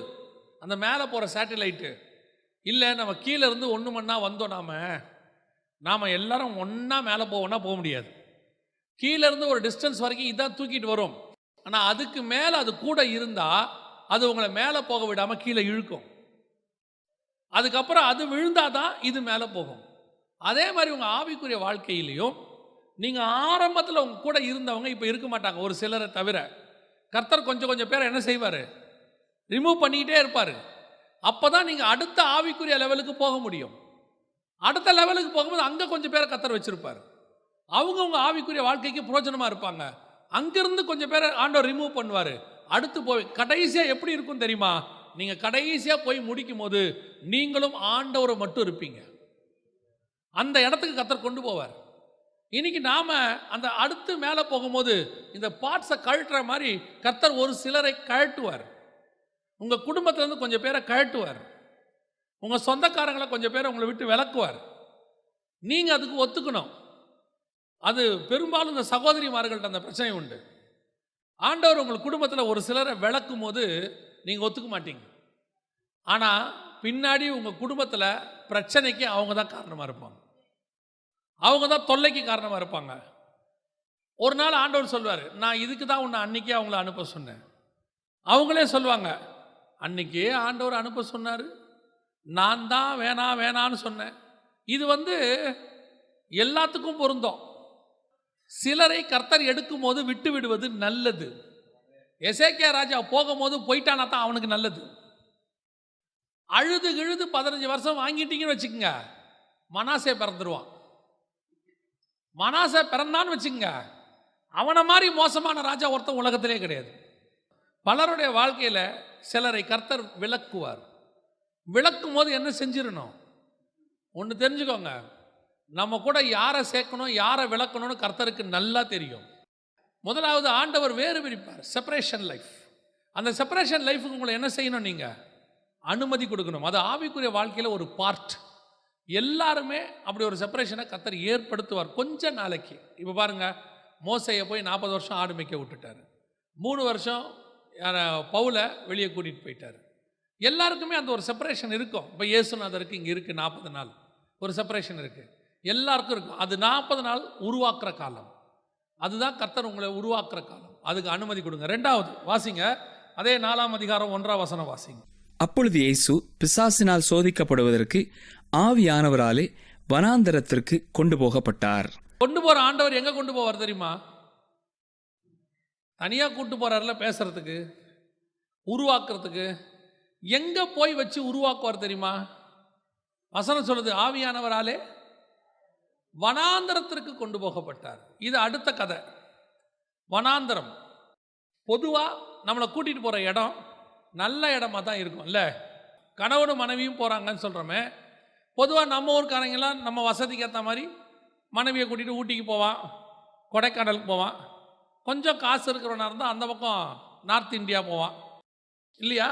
A: அந்த மேலே போகிற சேட்டிலைட்டு, இல்லை நம்ம கீழே இருந்து ஒன்று மண்ணா வந்தோம், நாம் எல்லாரும் ஒன்றா மேலே போவோம்னா போக முடியாது. கீழே இருந்து ஒரு டிஸ்டன்ஸ் வரைக்கும் இதான் தூக்கிட்டு வரும். ஆனால் அதுக்கு மேலே அது கூட இருந்தால் அது உங்களை மேலே போக விடாமல் கீழே இழுக்கும். அதுக்கப்புறம் அது விழுந்தாதான் இது மேலே போகும். அதே மாதிரி உங்கள் ஆவிக்குரிய வாழ்க்கையிலையும் நீங்கள் ஆரம்பத்தில் உங்கள் கூட இருந்தவங்க இப்போ இருக்க மாட்டாங்க, ஒரு சிலரை தவிர. கர்த்தர் கொஞ்சம் பேரை என்ன செய்வார்? ரிமூவ் பண்ணிக்கிட்டே இருப்பார். அப்போ தான் நீங்கள் அடுத்த ஆவிக்குரிய லெவலுக்கு போக முடியும். அடுத்த லெவலுக்கு போகும்போது அங்கே கொஞ்சம் பேரை கர்த்தர் வச்சுருப்பார். அவங்க உங்கள் ஆவிக்குரிய வாழ்க்கைக்கு பிரயோஜனமாக இருப்பாங்க. அங்கேருந்து கொஞ்சம் பேரை ஆண்டவர் ரிமூவ் பண்ணுவார். அடுத்து போய் கடைசியாக எப்படி இருக்கும் தெரியுமா? நீங்கள் கடைசியாக போய் முடிக்கும் போது நீங்களும் ஆண்டவரை மட்டும் இருப்பீங்க. அந்த இடத்துக்கு கர்த்தர் கொண்டு போவார். இன்னைக்கு நாம் அந்த அடுத்து மேலே போகும்போது இந்த பார்ட்ஸை கழட்டுற மாதிரி கர்த்தர் ஒரு சிலரை கழட்டுவார். உங்கள் குடும்பத்திலேருந்து கொஞ்சம் பேரை கழட்டுவார். உங்கள் சொந்தக்காரங்களை கொஞ்சம் பேரை உங்களை விட்டு விலக்குவார். நீங்கள் அதுக்கு ஒத்துக்கணும். அது பெரும்பாலும் இந்த சகோதரிமார்கள்ட்ட அந்த பிரச்சனை உண்டு. ஆண்டவர் உங்கள் குடும்பத்தில் ஒரு சிலரை விளக்கும் போது நீங்கள் ஒத்துக்க மாட்டீங்க. ஆனால் பின்னாடி உங்கள் குடும்பத்தில் பிரச்சனைக்கு அவங்க தான் காரணமாக இருப்பாங்க, அவங்க தான் தொல்லைக்கு காரணமாக இருப்பாங்க. ஒரு நாள் ஆண்டவர் சொல்வார், நான் இதுக்கு தான் உன்னை அன்றைக்கே அவங்கள அனுப்ப சொன்னேன். அவங்களே சொல்லுவாங்க, அன்றைக்கே ஆண்டவர் அனுப்ப சொன்னார், நான் தான் வேணான்னு சொன்னேன். இது எல்லாத்துக்கும் பொருந்தும். சிலரை கர்த்தர் எடுக்கும் போது விட்டு விடுவது நல்லது. எசேக்கியா ராஜா போகும்போது போயிட்டானா தான் அவனுக்கு நல்லது. அழுது 15 வருஷம் வாங்கிட்டீங்கன்னு வச்சுக்கோங்க, மனாசே பிறந்துருவான். மனாசே பிறந்தான்னு வச்சுக்கோங்க, அவனை மாதிரி மோசமான ராஜா ஒருத்தன் உலகத்திலே கிடையாது. பலருடைய வாழ்க்கையில் சிலரை கர்த்தர் விளக்குவார். விளக்கும் போது என்ன செஞ்சிடணும்? ஒன்று தெரிஞ்சுக்கோங்க, நம்ம கூட யாரை சேர்க்கணும் யாரை விளக்கணும்னு கர்த்தருக்கு நல்லா தெரியும். முதலாவது ஆண்டவர் வேறு பிரிப்பார், செப்பரேஷன் லைஃப். அந்த செப்பரேஷன் லைஃபுக்கு உங்களை என்ன செய்யணும்? நீங்கள் அனுமதி கொடுக்கணும். அது ஆவிக்குரிய வாழ்க்கையில் ஒரு பார்ட். எல்லாருமே அப்படி ஒரு செப்பரேஷனை கர்த்தர் ஏற்படுத்துவார் கொஞ்ச நாளைக்கு. இப்போ பாருங்கள், மோசையை போய் 40 வருஷம் ஆடு மேய்க்க விட்டுட்டார். 3 வருஷம் பவுலை வெளியே கூட்டிகிட்டு போயிட்டார். எல்லாருக்குமே அந்த ஒரு செப்பரேஷன் இருக்கும். இப்போ இயேசுநாதருக்கு இங்கே இருக்குது 40 நாள் ஒரு செப்பரேஷன் இருக்குது, எல்லாருக்கும் இருக்கும். அது 40 நாள் உருவாக்குற காலம். அதுதான் கர்த்தர் உங்களை உருவாக்குற காலம். அதுக்கு அனுமதி கொடுங்க. 2வது வாசிங்க, அதே 4ஆம் அதிகாரம் 1ஆம் வசனம் வாசிங்க.
B: அப்பொழுது இயேசு பிசாசினால் சோதிக்கப்படுவதற்கு ஆவியானவராலே வனாந்தரத்திற்கு கொண்டு போகப்பட்டார்.
A: கொண்டு போகிற ஆண்டவர் எங்கே கொண்டு போவார் தெரியுமா? தனியாக கூட்டு போகிறார்ல பேசுறதுக்கு, உருவாக்குறதுக்கு. எங்கே போய் வச்சு உருவாக்குவார் தெரியுமா? வசனம் சொல்லுது, ஆவியானவராலே வனாந்தரத்திற்கு கொண்டு போகப்பட்டார். இது அடுத்த கதை. வனாந்தரம் பொதுவாக நம்மளை கூட்டிகிட்டு போகிற இடம் நல்ல இடமா தான் இருக்கும் இல்லை? கணவனும் மனைவியும் போகிறாங்கன்னு சொல்கிறோமே, பொதுவாக நம்ம ஊருக்காரங்கெல்லாம் நம்ம வசதிக்கு ஏற்ற மாதிரி மனைவியை கூட்டிகிட்டு ஊட்டிக்கு போவான், கொடைக்கானலுக்கு போவான். கொஞ்சம் காசு இருக்கிறவனா இருந்தால் அந்த பக்கம் நார்த் இந்தியா போவான் இல்லையா?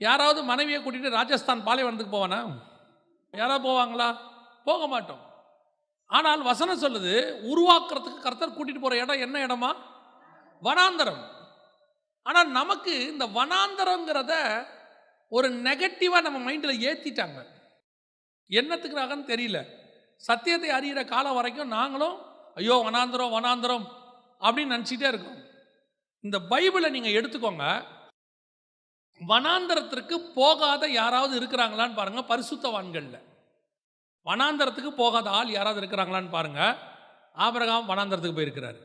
A: யாராவது மனைவியை கூட்டிகிட்டு ராஜஸ்தான் பாலைவனத்துக்கு போவானா? யாராவது போவாங்களா? போக மாட்டோம். ஆனால் வசனம் சொல்லுது, உருவாக்குறதுக்கு கர்த்தர் கூட்டிகிட்டு போகிற இடம் என்ன இடமா? வனாந்தரம். ஆனால் நமக்கு இந்த வனாந்தரங்கிறத ஒரு நெகட்டிவாக நம்ம மைண்டில் ஏற்றிட்டாங்க. என்னத்துக்குறாங்கன்னு தெரியல. சத்தியத்தை அறிகிற காலம் வரைக்கும் நாங்களும் ஐயோ வனாந்தரம் வனாந்தரம் அப்படின்னு நினச்சிட்டே இருக்கோம். இந்த பைபிளை நீங்கள் எடுத்துக்கோங்க, வனாந்தரத்திற்கு போகாத யாராவது இருக்கிறாங்களான்னு பாருங்க. பரிசுத்தவான்களில் வனாந்தரத்துக்கு போகாத ஆள் யாராவது இருக்கிறாங்களான்னு பாருங்க. ஆபிரகாம் வனாந்தரத்துக்கு போயிருக்கிறார்,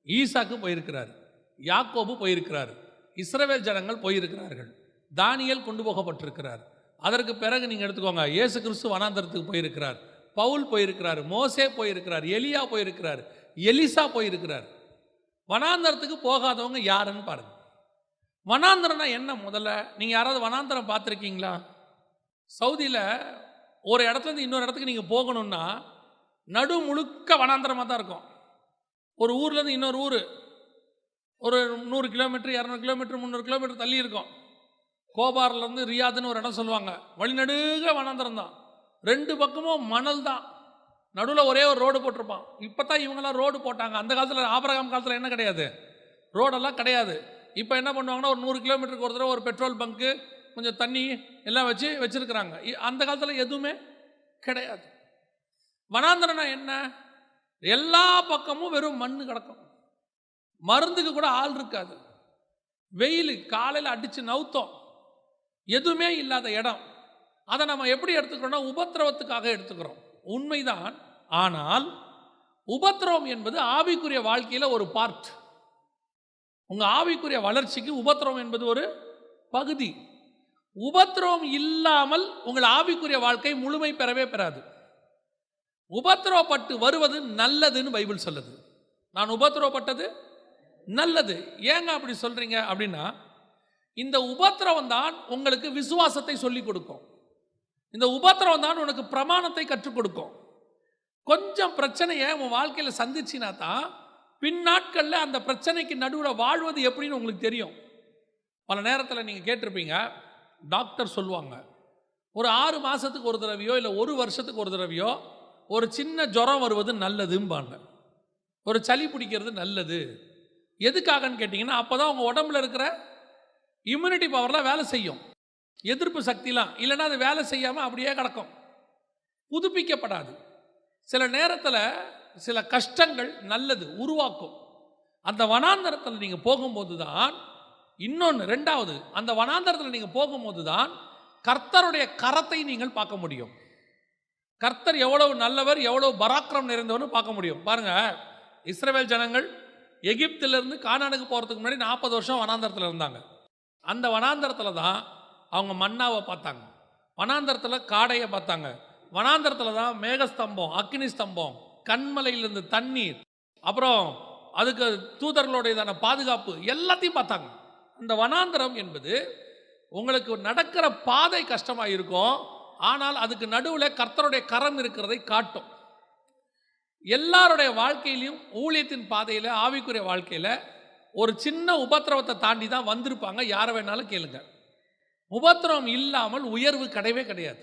A: ஈசாக்கு போயிருக்கிறார், யாக்கோபு போயிருக்கிறார், இஸ்ரவேல் ஜனங்கள் போயிருக்கிறார்கள், தானியேல் கொண்டு போகப்பட்டிருக்கிறார், அதற்கு பிறகு நீங்கள் எடுத்துக்கோங்க, இயேசு கிறிஸ்து வனாந்தரத்துக்கு போயிருக்கிறார், பவுல் போயிருக்கிறார், மோசே போயிருக்கிறார், எலியா போயிருக்கிறார், எலிசா போயிருக்கிறார். வனாந்தரத்துக்கு போகாதவங்க யாருன்னு பாருங்க. வனாந்தரம்னா என்ன? முதல்ல நீங்கள் யாராவது வனாந்தரம் பார்த்துருக்கீங்களா? சவுதியில் ஒரு இடத்துலேருந்து இன்னொரு இடத்துக்கு நீங்கள் போகணுன்னா நடு முழுக்க வனாந்தரமாக தான் இருக்கும். ஒரு ஊர்லேருந்து இன்னொரு ஊர் ஒரு 100 கிலோமீட்டர், 200 கிலோமீட்டர், 300 கிலோமீட்டர் தள்ளி இருக்கும். கோபார்லேருந்து ரியாதுன்னு ஒரு இடம் சொல்லுவாங்க, வழிநடுக வனாந்தரம் தான். 2 பக்கமும் மணல் தான், நடுவில் ஒரே ஒரு ரோடு போட்டிருப்பான். இப்போ தான் இவங்கெல்லாம் ரோடு போட்டாங்க. அந்த காலத்தில் ஆபிரகாம் காலத்தில் என்ன கிடையாது, ரோடெல்லாம் கிடையாது. இப்போ என்ன பண்ணுவாங்கன்னா ஒரு 100 கிலோமீட்டருக்கு ஒரு தடவை ஒரு பெட்ரோல் பங்க்கு, கொஞ்சம் தண்ணி எல்லாம் வச்சுருக்குறாங்க. அந்த காலத்தில் எதுவுமே கிடையாது. வனாந்தரம்னா என்ன? எல்லா பக்கமும் வெறும் மண் கிடக்கும், மருந்துக்கு கூட ஆள் இருக்காது, வெயில் காலையில் அடித்து நவுத்தோம், எதுவுமே இல்லாத இடம். அதை நம்ம எப்படி எடுத்துக்கிறோம்னா உபத்திரவத்துக்காக எடுத்துக்கிறோம், உண்மைதான். ஆனால் உபத்திரவம் என்பது ஆவிக்குரிய வாழ்க்கையில் ஒரு பார்ட். உங்கள் ஆவிக்குரிய வளர்ச்சிக்கு உபத்திரவம் என்பது ஒரு பகுதி. உபத்திரவம் இல்லாமல் உங்கள் ஆவிக்குரிய வாழ்க்கை முழுமை பெறவே பெறாது. உபத்திரவப்பட்டு வருவது நல்லதுன்னு பைபிள் சொல்லுது. நான் உபத்திரவப்பட்டது நல்லது. ஏங்க அப்படி சொல்றீங்க அப்படின்னா, இந்த உபத்திரவம் தான் உங்களுக்கு விசுவாசத்தை சொல்லிக் கொடுக்கும். இந்த உபத்திரவம் தான் உனக்கு பிரமாணத்தை கற்றுக் கொடுக்கும். கொஞ்சம் பிரச்சனையை உன் வாழ்க்கையில் சந்திச்சினா தான் பின்னாட்களில் அந்த பிரச்சனைக்கு நடுவில் வாழ்வது எப்படின்னு உங்களுக்கு தெரியும். பல நேரத்தில் நீங்கள் கேட்டிருப்பீங்க, டாக்டர் சொல்லுவாங்க ஒரு 6 மாதத்துக்கு ஒரு தடவையோ இல்லை 1 வருஷத்துக்கு ஒரு தடவையோ ஒரு சின்ன ஜுரம் வருவது நல்லதும்பாங்க, ஒரு சளி பிடிக்கிறது நல்லது. எதுக்காகன்னு கேட்டிங்கன்னா, அப்போ தான் உங்கள் உடம்புல இருக்கிற இம்யூனிட்டி பவர்லாம் வேலை செய்யும், எதிர்ப்பு சக்திலாம். இல்லைன்னா அது வேலை செய்யாமல் அப்படியே கிடக்கும், புதுப்பிக்கப்படாது. சில நேரத்தில் சில கஷ்டங்கள் நல்லது உருவாக்கும். அந்த வனாந்தரத்தில் நீங்கள் போகும்போது தான் இன்னொன்று, ரெண்டாவது, அந்த வனாந்தரத்தில் நீங்கள் போகும்போது தான் கர்த்தருடைய கரத்தை நீங்கள் பார்க்க முடியும். கர்த்தர் எவ்வளவு நல்லவர், எவ்வளவு பராக்கிரம் நிறைந்தவர்னு பார்க்க முடியும். பாருங்க, இஸ்ரவேல் ஜனங்கள் எகிப்திலிருந்து கானானுக்கு போகிறதுக்கு முன்னாடி 40 வருஷம் வனாந்தரத்தில் இருந்தாங்க. அந்த வனாந்தரத்தில் தான் அவங்க மன்னாவை பார்த்தாங்க, வனாந்தரத்தில் காடையை பார்த்தாங்க, வனாந்தரத்தில் தான் மேகஸ்தம்பம், அக்னி ஸ்தம்பம், கண்மலையிலிருந்து தண்ணீர், அப்புறம் அதுக்கு தூதர்களுடையதான பாதுகாப்பு எல்லாத்தையும் பார்த்தாங்க. அந்த வனாந்தரம் என்பது உங்களுக்கு நடக்கிற பாதை கஷ்டமாக இருக்கும், ஆனால் அதுக்கு நடுவில் கர்த்தருடைய கரம் இருக்கிறதை காட்டும். எல்லாருடைய வாழ்க்கையிலையும் ஊழியத்தின் பாதையில், ஆவிக்குரிய வாழ்க்கையில் ஒரு சின்ன உபத்திரவத்தை தாண்டி தான் வந்திருப்பாங்க. யாரை வேணாலும் கேளுங்க, உபத்திரவம் இல்லாமல் உயர்வு கிடையவே கிடையாது.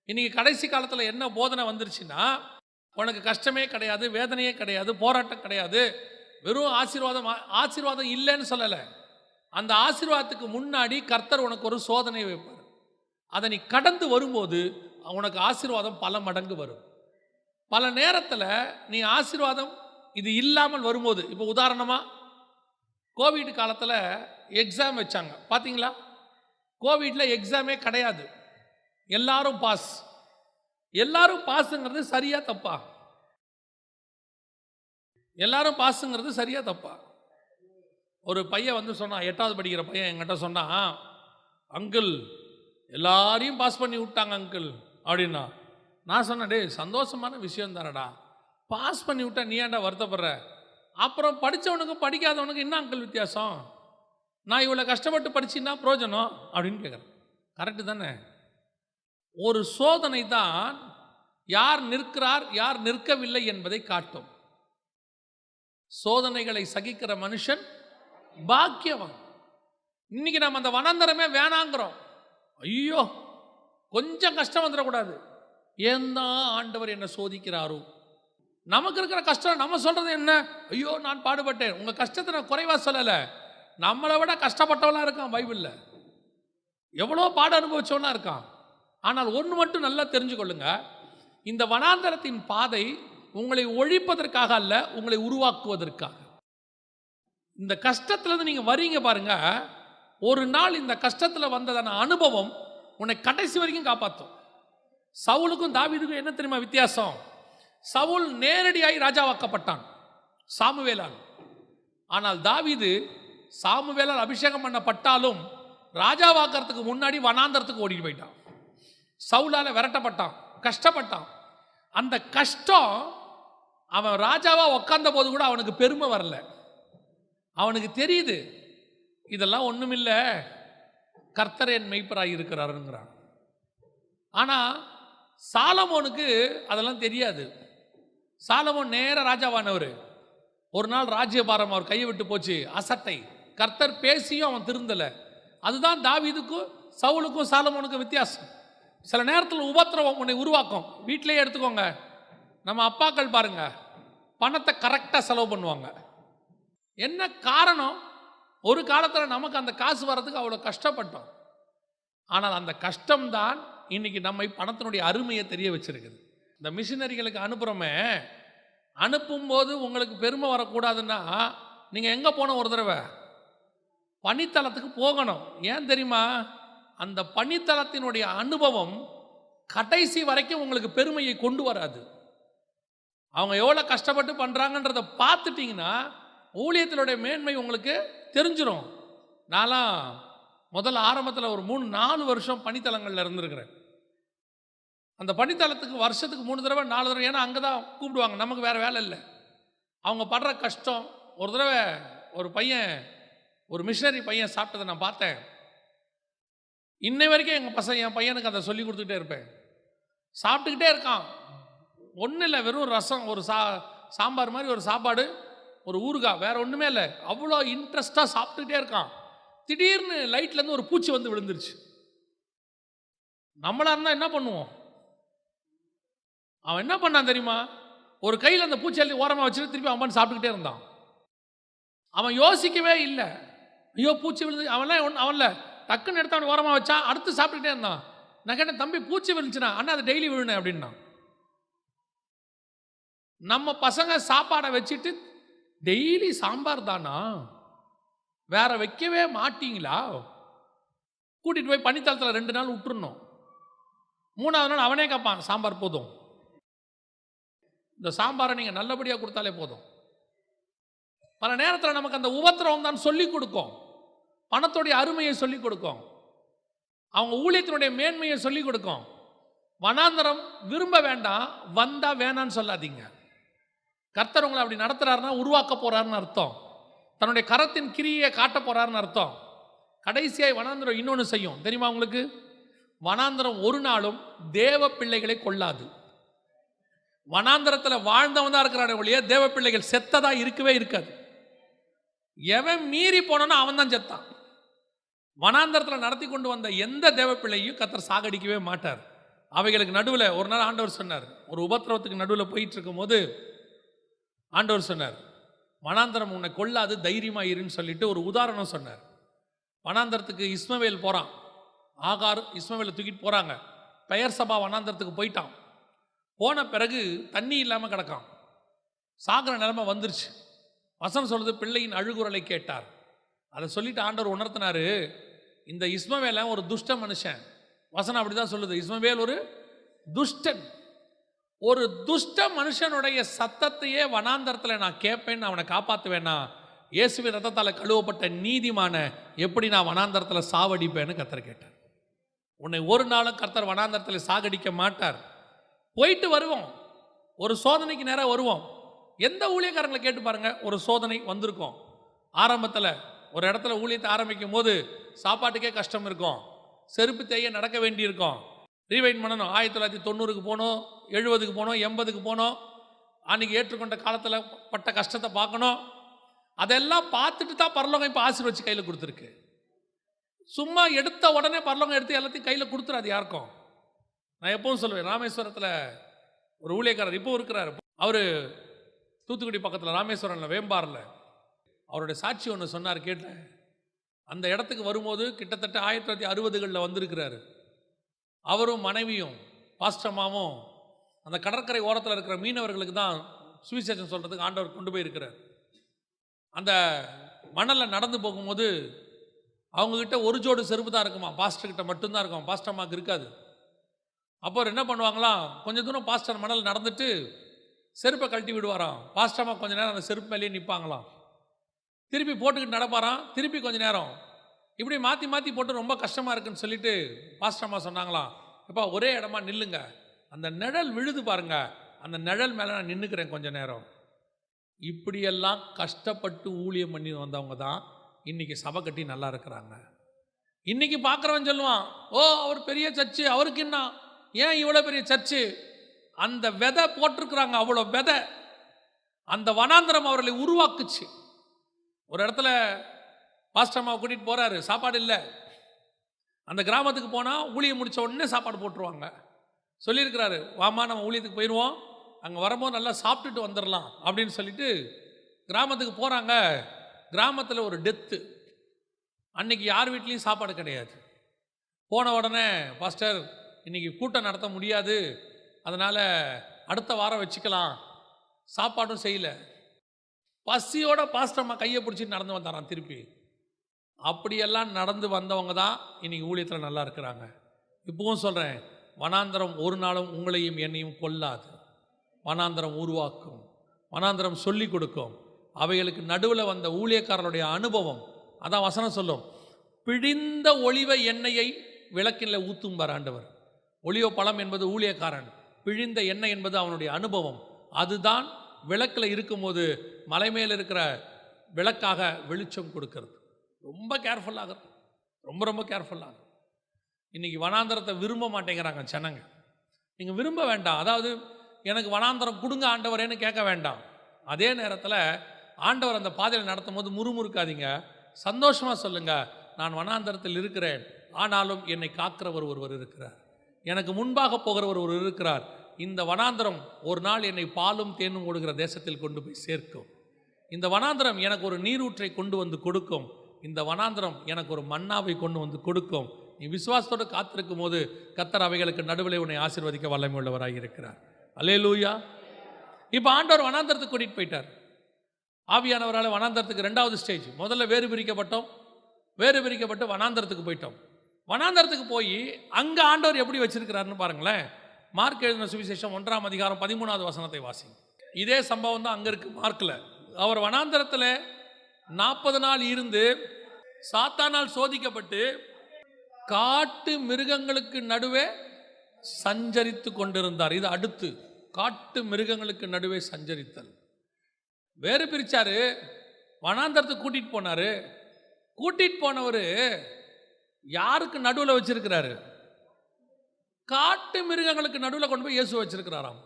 A: இன்றைக்கி கடைசி காலத்தில் என்ன போதனை வந்துருச்சுன்னா, உனக்கு கஷ்டமே கிடையாது, வேதனையே கிடையாது, போராட்டம் கிடையாது, வெறும் ஆசீர்வாதம். ஆசீர்வாதம் இல்லைன்னு சொல்லலை, அந்த ஆசீர்வாதத்துக்கு முன்னாடி கர்த்தர் உனக்கு ஒரு சோதனை வைப்பார். அதை நீ கடந்து வரும்போது உனக்கு ஆசீர்வாதம் பல மடங்கு வரும். பல நேரத்தில் நீ ஆசீர்வாதம் இது இல்லாமல் வரும்போது, இப்போ உதாரணமாக கோவிட் காலத்தில் எக்ஸாம் வச்சாங்க பார்த்தீங்களா? கோவிடில் எக்ஸாமே கிடையாது, எல்லாரும் பாஸ். எல்லாரும் பாஸுங்கிறது சரியா தப்பா? எல்லாரும் பாஸுங்கிறது சரியா தப்பா? ஒரு பையன் வந்து சொன்னான், 8வது படிக்கிற பையன் என்கிட்ட சொன்னான், அங்கிள் எல்லாரையும் பாஸ் பண்ணி விட்டாங்க அங்கிள் அப்படின்னா. நான் சொன்னேன், டே சந்தோஷமான விஷயம் தானடா, பாஸ் பண்ணி விட்டா நீ ஏன்டா வருத்தப்படுற? அப்புறம் படித்தவனுக்கும் படிக்காதவனுக்கு என்ன அங்கிள் வித்தியாசம்? நான் இவ்வளோ கஷ்டப்பட்டு படிச்சுன்னா பிரயோஜனம் அப்படின்னு கேட்குறேன். கரெக்டு தானே? ஒரு சோதனை தான் யார் நிற்கிறார் யார் நிற்கவில்லை என்பதை காட்டும். சோதனைகளை சகிக்கிற மனுஷன் பாக்கியவான். இன்னைக்கு நம்ம அந்த வனாந்தரமே வேணாங்கிறோம். ஐயோ கொஞ்சம் கஷ்டம் வந்துடக்கூடாது, ஏன் தான் ஆண்டவர் என்ன சோதிக்கிறாரோ. நமக்கு இருக்கிற கஷ்டம் நம்ம சொல்றது என்ன? ஐயோ நான் பாடுபட்டேன். உங்க கஷ்டத்தை நான் குறைவா சொல்லலை, நம்மளை விட கஷ்டப்பட்டவனா இருக்கான் பைபிளில், எவ்வளோ பாடு அனுபவிச்சவனா இருக்கான். ஆனால் ஒன்று மட்டும் நல்லா தெரிஞ்சுக்கொள்ளுங்க, இந்த வனாந்தரத்தின் பாதை உங்களை ஒழிப்பதற்காக அல்ல, உங்களை உருவாக்குவதற்காக. இந்த கஷ்டத்துலேருந்து நீங்கள் வரீங்க பாருங்க, ஒரு நாள் இந்த கஷ்டத்தில் வந்ததான அனுபவம் உன்னை கடைசி வரைக்கும் காப்பாற்றும். சவுலுக்கும் தாவீதுக்கும் என்ன தெரியுமா வித்தியாசம்? சவுல் நேரடியாய் ராஜாவாக்கப்பட்டான் சாமுவேலால். ஆனால் தாவீது சாமுவேலால் அபிஷேகம் பண்ணப்பட்டாலும் ராஜாவாக்கிறதுக்கு முன்னாடி வனாந்தரத்துக்கு ஓடிட்டு போயிட்டான். சவுலால விரட்டப்பட்டான், கஷ்டப்பட்டான். அந்த கஷ்டம் அவன் ராஜாவா உட்கார்ந்த போது கூட அவனுக்கு பெருமை வரல. அவனுக்கு தெரியுது இதெல்லாம் ஒண்ணுமில்ல, கர்த்தர் என் மெய்ப்பராய் இருக்கிறாருங்கிறான். ஆனா சாலமோனுக்கு அதெல்லாம் தெரியாது. சாலமோன் நேர ராஜாவானவர். ஒரு நாள் ராஜ்யபாரம் அவர் கையை விட்டு போச்சு, அசட்டை. கர்த்தர் பேசியும் அவன் திருந்தல. அதுதான் தாவீதுக்கும் சவுலுக்கும் சாலமோனுக்கும் வித்தியாசம். சில நேரத்தில் உபத்திரவம் உன்னை உருவாக்கும். வீட்டிலேயே எடுத்துக்கோங்க, நம்ம அப்பாக்கள் பாருங்க, பணத்தை கரெக்டாக செலவு பண்ணுவாங்க. என்ன காரணம்? ஒரு காலத்தில் நமக்கு அந்த காசு வர்றதுக்கு அவ்வளோ கஷ்டப்பட்டோம். ஆனால் அந்த கஷ்டம்தான் இன்னைக்கு நம்மை பணத்தினுடைய அருமையை தெரிய வச்சிருக்குது. இந்த மிஷினரிகளுக்கு அனுப்புகிறோமே, அனுப்பும்போது உங்களுக்கு பெருமை வரக்கூடாதுன்னா நீங்கள் எங்கே போகணும்? ஒரு தடவை பணித்தளத்துக்கு போகணும். ஏன் தெரியுமா? அந்த பணித்தளத்தினுடைய அனுபவம் கடைசி வரைக்கும் உங்களுக்கு பெருமையை கொண்டு வராது. அவங்க எவ்வளோ கஷ்டப்பட்டு பண்ணுறாங்கன்றதை பார்த்துட்டிங்கன்னா ஊழியத்தினுடைய மேன்மை உங்களுக்கு தெரிஞ்சிடும். நான்லாம் முதல்ல ஆரம்பத்தில் ஒரு 3-4 வருஷம் பணித்தளங்களில் இருந்திருக்கிறேன். அந்த பணித்தளத்துக்கு வருஷத்துக்கு 3 தடவை 4 தடவை, ஏன்னா அங்கே தான் கூப்பிடுவாங்க, நமக்கு வேறு வேலை இல்லை. அவங்க படுற கஷ்டம். ஒரு தடவை ஒரு பையன், ஒரு மிஷனரி பையன் சாப்பிட்டதை நான் பார்த்தேன். இன்னை வரைக்கும் என் பையனுக்கு அதை சொல்லி கொடுத்துக்கிட்டே இருப்பேன். சாப்பிட்டுக்கிட்டே இருக்கான். ஒன்றும் இல்லை, வெறும் ரசம், ஒரு சாம்பார் மாதிரி ஒரு சாப்பாடு, ஒரு ஊறுகாய், வேற ஒன்றுமே இல்லை. அவ்வளோ இன்ட்ரெஸ்டாக சாப்பிட்டுக்கிட்டே இருக்கான். திடீர்னு லைட்லேருந்து ஒரு பூச்சி வந்து விழுந்துருச்சு. நம்மளா இருந்தால் என்ன பண்ணுவோம்? அவன் என்ன பண்ணான் தெரியுமா? ஒரு கையில் அந்த பூச்சி அள்ளி ஓரமாக வச்சுட்டு திருப்பி அவன் சாப்பிட்டுக்கிட்டே இருந்தான். அவன் யோசிக்கவே இல்லை, ஐயோ பூச்சி விழுந்து. அவன்ல டக்குன்னு எடுத்து அவன் ஓரமாக வச்சா, அடுத்து சாப்பிட்டுக்கிட்டே இருந்தான். நான் கேட்டேன், தம்பி பூச்சி விழுந்துச்சுனா? அண்ணா அது டெய்லி விழுனேன் அப்படின்னா. நம்ம பசங்க சாப்பாடை வச்சுட்டு டெய்லி சாம்பார் தானா, வேற வைக்கவே மாட்டீங்களா? கூட்டிட்டு போய் பணித்தளத்தில் 2 நாள் விட்டுருணும். 3ஆவது நாள் அவனே கேட்பான், சாம்பார் போதும், இந்த சாம்பாரை நீங்கள் நல்லபடியாக கொடுத்தாலே போதும். பல நேரத்தில் நமக்கு அந்த உபத்திரவம் தான் சொல்லிக் கொடுக்கும், பணத்துடைய அருமையை சொல்லிக் கொடுக்கும், அவங்க ஊழியத்தினுடைய மேன்மையை சொல்லிக் கொடுக்கும். வனாந்தரம் விரும்ப வேண்டாம், வந்தா வேணான்னு சொல்லாதீங்க. கர்த்தர் உங்களை அப்படி நடத்துறாருன்னா உருவாக்க போறாருன்னு அர்த்தம். தன்னுடைய கரத்தின் கிரியை காட்ட போறாருன்னு அர்த்தம். கடைசியாய் வனாந்தரம் இன்னொன்று செய்யும் தெரியுமா உங்களுக்கு? வனாந்தரம் ஒரு நாளும் தேவ பிள்ளைகளை கொள்ளாது. வனாந்தரத்தில் வாழ்ந்தவன் தான் இருக்கிறானே ஒழிய தேவ பிள்ளைகள் செத்ததா இருக்கவே இருக்காது. எவன் மீறி போனானோ அவன் தான் செத்தான். வனாந்தரத்தில் நடத்தி கொண்டு வந்த எந்த தேவ பிள்ளையும் கர்த்தர் சாகடிக்கவே மாட்டார். அவைகளுக்கு நடுவில் ஒரு நாள் ஆண்டவர் சொன்னார், ஒரு உபத்திரவத்துக்கு நடுவில் போயிட்டு இருக்கும் போது ஆண்டவர் சொன்னார், வனாந்தரம் உன்னை கொள்ளாது, தைரியமா இருன்னு சொல்லிட்டு ஒரு உதாரணம் சொன்னார். வனாந்தரத்துக்கு இஸ்மவேல் போறான், ஆகார் இஸ்மவேலை தூக்கிட்டு போறாங்க. பெயர் சபா வனாந்தரத்துக்கு போயிட்டான். போன பிறகு தண்ணி இல்லாமல் கிடக்கான், சாகிற நிலைமை வந்துருச்சு. வசனம் சொல்லுது, பிள்ளையின் அழுகுரலை கேட்டார். அதை சொல்லிட்டு ஆண்டவர் உணர்த்தினாரு, இந்த இஸ்மவேலை ஒரு துஷ்ட மனுஷன். வசனம் அப்படிதான் சொல்லுது, இஸ்மவேல் ஒரு துஷ்டன். ஒரு துஷ்ட மனுஷனுடைய சத்தத்தையே வனாந்தரத்தில் நான் கேட்பேன்னு அவனை காப்பாற்றுவேன்னா, இயேசுவின் ரத்தத்தால் கழுவப்பட்ட நீதிமான எப்படி நான் வனாந்தரத்தில் சாவடிப்பேன்னு கர்த்தர் கேட்டார். உன்னை ஒரு நாளும் கர்த்தர் வனாந்தரத்தில் சாகடிக்க மாட்டார். போயிட்டு வருவோம், ஒரு சோதனைக்கு நேராக வருவோம். எந்த ஊழியக்காரங்களை கேட்டு பாருங்க, ஒரு சோதனை வந்திருக்கும். ஆரம்பத்தில் ஒரு இடத்துல ஊழியத்தை ஆரம்பிக்கும் போது சாப்பாட்டுக்கே கஷ்டம் இருக்கும், செருப்பு தேய நடக்க வேண்டியிருக்கும், ரீவைண்ட் பண்ணணும். 1990க்கு போகணும், 70க்கு போகணும், 80க்கு போகணும். அன்றைக்கி ஏற்றுக்கொண்ட காலத்தில் பட்ட கஷ்டத்தை பார்க்கணும். அதெல்லாம் பார்த்துட்டு தான் பரலோகம் இப்போ ஆசீர்வச்சு கையில் கொடுத்துருக்கு. சும்மா எடுத்த உடனே பரலோகம் எடுத்து எல்லாத்தையும் கையில் கொடுத்துறாது யாருக்கும். நான் எப்பவும் சொல்லுவேன், ராமேஸ்வரத்தில் ஒரு ஊழியக்காரர் இப்போ இருக்கிறார். அவர் தூத்துக்குடி பக்கத்தில் ராமேஸ்வரம்ல வேம்பாரில் அவருடைய சாட்சி ஒன்று சொன்னார், கேட்டேன். அந்த இடத்துக்கு வரும்போது கிட்டத்தட்ட 1960களில் வந்திருக்கிறாரு. அவரும் மனைவியும் பாஸ்டமாவும் அந்த கடற்கரை ஓரத்தில் இருக்கிற மீனவர்களுக்கு தான் சுவிசேஷம் சொல்கிறதுக்கு ஆண்டவர் கொண்டு போயிருக்கிறார். அந்த மணலில் நடந்து போகும்போது அவங்கக்கிட்ட ஒரு ஜோடு செருப்பு தான் இருக்குமா, பாஸ்டர்கிட்ட மட்டும்தான் இருக்கும், பாஸ்டம்மாவுக்கு இருக்காது. அப்போ என்ன பண்ணுவாங்களாம், கொஞ்சம் தூரம் பாஸ்டர் மணல் நடந்துட்டு செருப்பை கழட்டி விடுவாராம். பாஸ்டம்மா கொஞ்சம் நேரம் அந்த செருப்பு மேலேயே நிற்பாங்களாம். திருப்பி போட்டுக்கிட்டு நடப்பாராம், திருப்பி கொஞ்சம் நேரம் இப்படி மாற்றி மாற்றி போட்டு ரொம்ப கஷ்டமாக இருக்குன்னு சொல்லிட்டு பாஸ்டம்மா சொன்னாங்களாம், எப்பா ஒரே இடமா நில்லுங்க, அந்த நிழல் விழுது பாருங்க, அந்த நிழல் மேலே நான் நின்றுக்கிறேன் கொஞ்ச நேரம். இப்படியெல்லாம் கஷ்டப்பட்டு ஊழியம் பண்ணி வந்தவங்க தான் இன்னைக்கு சபை கட்டி நல்லா இருக்கிறாங்க. இன்னைக்கு பார்க்குறவன் சொல்லுவான், ஓ அவர் பெரிய சர்ச்சு, அவருக்கு என்ன, ஏன் இவ்வளோ பெரிய சர்ச்சு? அந்த விதை போட்டிருக்கிறாங்க, அவ்வளோ விதை. அந்த வனாந்திரம் அவர்களை உருவாக்குச்சு. ஒரு இடத்துல பாஸ்டர் அம்மாவை கூட்டிகிட்டு போகிறாரு, சாப்பாடு இல்லை. அந்த கிராமத்துக்கு போனால் ஊழியம் முடித்த உடனே சாப்பாடு போட்டுருவாங்க. சொல்லியிருக்கிறாரு, வாமா நம்ம ஊழியத்துக்கு போயிடுவோம், அங்கே வரும்போது நல்லா சாப்பிட்டுட்டு வந்துடலாம் அப்படின்னு சொல்லிட்டு கிராமத்துக்கு போகிறாங்க. கிராமத்தில் ஒரு டெத்து. அன்னைக்கு யார் வீட்லேயும் சாப்பாடு கிடையாது. போன உடனே, பாஸ்டர் இன்றைக்கி கூட்டம் நடத்த முடியாது, அதனால் அடுத்த வாரம் வச்சுக்கலாம், சாப்பாடும் செய்யலை. பசியோட பாஸ்டர் அம்மா கையை பிடிச்சிட்டு நடந்து வந்தாரான் திருப்பி. அப்படியெல்லாம் நடந்து வந்தவங்க தான் இன்றைக்கி ஊழியத்தில் நல்லா இருக்கிறாங்க. இப்பவும் சொல்கிறேன், வனாந்தரம் ஒரு நாளும் உங்களையும் என்னையும் கொல்லாது. வனாந்தரம் உருவாக்கும், வனாந்தரம் சொல்லி கொடுக்கும். அவைகளுக்கு நடுவில் வந்த ஊழியக்காரருடைய அனுபவம், அதான் வசனம் சொல்லும், பிழிந்த ஒளிவ எண்ணெயை விளக்கில் ஊத்தும்பார் ஆண்டவர். ஒளிவ பழம் என்பது ஊழியக்காரன், பிழிந்த எண்ணெய் என்பது அவனுடைய அனுபவம். அதுதான் விளக்கில் இருக்கும்போது மலை மேல் இருக்கிற விளக்காக வெளிச்சம் கொடுக்கிறது. ரொம்ப கேர்ஃபுல்லாக இருக்கும், ரொம்ப ரொம்ப கேர்ஃபுல்லாக. இன்றைக்கி வனாந்தரத்தை விரும்ப மாட்டேங்கிறாங்க ஜனங்க. நீங்கள் விரும்ப வேண்டாம், அதாவது எனக்கு வனாந்தரம் கொடுங்க ஆண்டவரேன்னு கேட்க வேண்டாம். அதே நேரத்தில் ஆண்டவர் அந்த பாதையில் நடத்தும் போது முறுமுறுக்காதீங்க, சந்தோஷமாக சொல்லுங்கள், நான் வனாந்தரத்தில் இருக்கிறேன், ஆனாலும் என்னை காக்கிறவர் ஒருவர் இருக்கிறார், எனக்கு முன்பாக போகிறவர் ஒருவர் இருக்கிறார். இந்த வனாந்தரம் ஒரு நாள் என்னை பாலும் தேனும் ஓடுகிற தேசத்தில் கொண்டு போய் சேர்க்கும். இந்த வனாந்தரம் எனக்கு ஒரு நீரூற்றை கொண்டு வந்து கொடுக்கும். இந்த வனாந்தரம் எனக்கு ஒரு மன்னாவை கொண்டு வந்து கொடுக்கும். நீ விசுவாசத்தோடு காத்திருக்கும் போது கர்த்தர் அவைகளுக்கு நடுவில் உன்னை ஆசீர்வதிக்க வல்லமை உள்ளவராக இருக்கிறார். அல்லேலூயா. இப்போ ஆண்டவர் வனாந்தரத்துக்கு கூட்டிகிட்டு போயிட்டார். ஆவியானவரால் வனாந்தரத்துக்கு 2வது ஸ்டேஜ். முதல்ல வேறு பிரிக்கப்பட்டோம், வேறு பிரிக்கப்பட்டு வனாந்தரத்துக்கு போயிட்டோம். வனாந்தரத்துக்கு போய் அங்கே ஆண்டவர் எப்படி வச்சிருக்கிறாருன்னு பாருங்களேன். மார்க் எழுதின சுவிசேஷம் 1ஆம் அதிகாரம் 13வது வசனத்தை வாசிங்க. இதே சம்பவம் தான் அங்கே இருக்குது மார்க்கில். அவர் வனாந்தரத்தில் 40 நாள் இருந்து சாத்தானால் சோதிக்கப்பட்டு காட்டு மிருகங்களுக்கு நடுவே சஞ்சரித்து கொண்டிருந்தார். இது அடுத்து காட்டு மிருகங்களுக்கு நடுவே சஞ்சரித்தல். வேறு பிரிச்சாரு, வனாந்தரத்துக்கு கூட்டிகிட்டு போனார். கூட்டிகிட்டு போனவர் யாருக்கு நடுவில் வச்சிருக்கிறாரு? காட்டு மிருகங்களுக்கு நடுவில் கொண்டு போய் இயேசு வச்சிருக்கிறாராம்.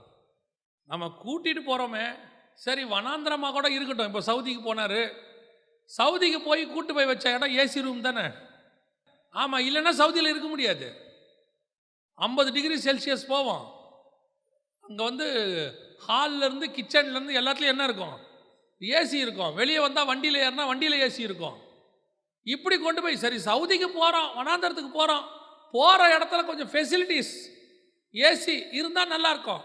A: நம்ம கூட்டிகிட்டு போகிறோமே, சரி வனாந்தரமாக கூட இருக்கட்டும். இப்போ சவுதிக்கு போனார், சவுதிக்கு போய் கூட்டு போய் வச்ச இடம் ஏசி ரூம் தானே. ஆமாம், இல்லைன்னா சவுதியில் இருக்க முடியாது. 50 டிகிரி செல்சியஸ் போவோம். அங்கே வந்து ஹால்லேருந்து கிச்சன்லேருந்து எல்லாத்துலேயும் என்ன இருக்கும்? ஏசி இருக்கும். வெளியே வந்தால் வண்டியில் ஏறினா வண்டியில் ஏசி இருக்கும். இப்படி கொண்டு போய், சரி சவுதிக்கு போகிறோம், வனாந்தரத்துக்கு போகிறோம், போகிற இடத்துல கொஞ்சம் ஃபெசிலிட்டிஸ் ஏசி இருந்தால் நல்லாயிருக்கும்.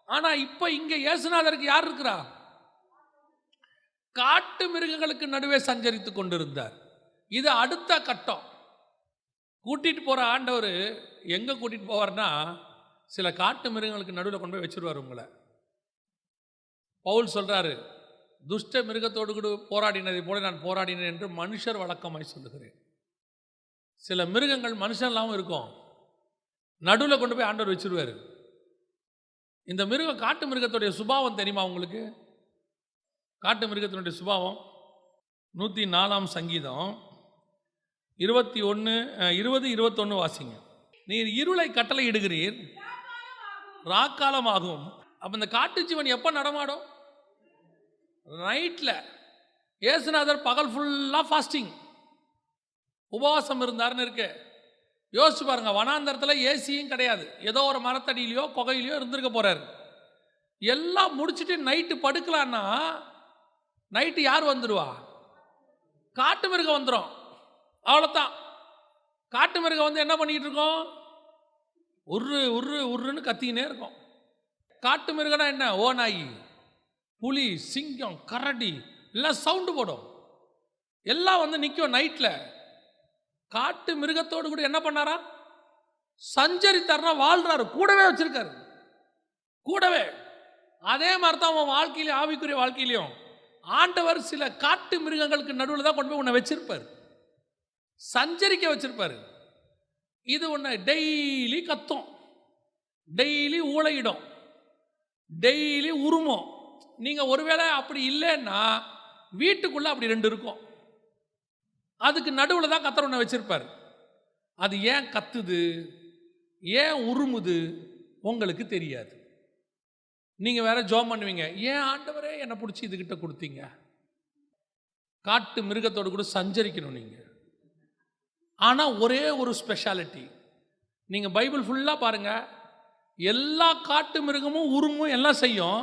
A: ஆனால் இப்போ இங்கே இயேசுநாதருக்கு யார் இருக்கிறா? காட்டு மிருகங்களுக்கு நடுவே சஞ்சரித்து கொண்டிருந்தார். இது அடுத்த கட்டம். கூட்டிகிட்டு போகிற ஆண்டவர் எங்கே கூட்டிகிட்டு போவார்னா, சில காட்டு மிருகங்களுக்கு நடுவில் கொண்டு போய் வச்சுருவார் உங்களை. பவுல் சொல்கிறாரு, துஷ்ட மிருகத்தோடு கூட போராடினதை போல நான் போராடினேன் என்று மனுஷர் வழக்கமாய் சொல்லுகிறேன். சில மிருகங்கள் மனுஷன்லாவும் இருக்கும், நடுவில் கொண்டு போய் ஆண்டவர் வச்சுருவார். இந்த மிருகம், காட்டு மிருகத்துடைய சுபாவம் தெரியுமா உங்களுக்கு? காட்டு மிருகத்தினுடைய சுபாவம் 104ஆம் சங்கீதம் 20-21 வாசிங்க. நீர் இருளை கட்டளை இடுகிறீர், ராக்காலமாகும். அப்போ இந்த காட்டு ஜீவன் எப்போ நடமாடும்? நைட்டில். இயேசுநாதர் பகல் ஃபுல்லாக ஃபாஸ்டிங், உபவாசம் இருந்தார்னு இருக்கு. யோசிச்சு பாருங்க, வனாந்தரத்தில் ஏசியும் கிடையாது, ஏதோ ஒரு மரத்தடியிலையோ குகையிலையோ இருந்திருக்க போறாரு. எல்லாம் முடிச்சுட்டு நைட்டு படுக்கலான்னா நைட்டு யார் வந்துடுவா? காட்டு மிருகம் வந்துடும். அவ்வளோதான். காட்டு மிருகம் வந்து என்ன பண்ணிக்கிட்டு இருக்கோம்? உருன்னு கத்திக்கினே இருக்கும். காட்டு மிருகனா என்ன? ஓநாய், புலி, சிங்கம், கரடி எல்லாம் சவுண்டு போடும், எல்லாம் வந்து நிற்கும் நைட்டில். காட்டு மிருகத்தோடு கூட என்ன பண்ணாரா? சஞ்சரித்தார்னா வாழ்றாரு, கூடவே வச்சிருக்காரு, கூடவே. அதே மாதிரி தான் அவன் வாழ்க்கையிலையும், ஆவிக்குரிய வாழ்க்கையிலையும் ஆண்டவர் சில காட்டு மிருகங்களுக்கு நடுவில் தான் கொண்டு போய் உன்னை வச்சிருப்பார், சஞ்சரிக்க வச்சிருப்பாரு. இது உன்னை டெய்லி கத்தும். டெய்லி ஊளையிடும், டெய்லி உருமும். நீங்கள் ஒருவேளை அப்படி இல்லைன்னா வீட்டுக்குள்ளே அப்படி 2 இருக்கும். அதுக்கு நடுவில் தான் கர்த்தர் ஒன்று வச்சிருப்பார். அது ஏன் கத்துது, ஏன் உருமுது உங்களுக்கு தெரியாது. நீங்கள் வேற ஜெபம் பண்ணுவீங்க, ஏன் ஆண்டவரே என்னை பிடிச்சி இதுகிட்ட கொடுத்தீங்க. காட்டு மிருகத்தோடு கூட சஞ்சரிக்கணும் நீங்கள். ஆனால் ஒரே ஒரு ஸ்பெஷாலிட்டி, நீங்கள் பைபிள் ஃபுல்லாக பாருங்கள், எல்லா காட்டு மிருகமும் உருமும் எல்லாம் செய்யும்,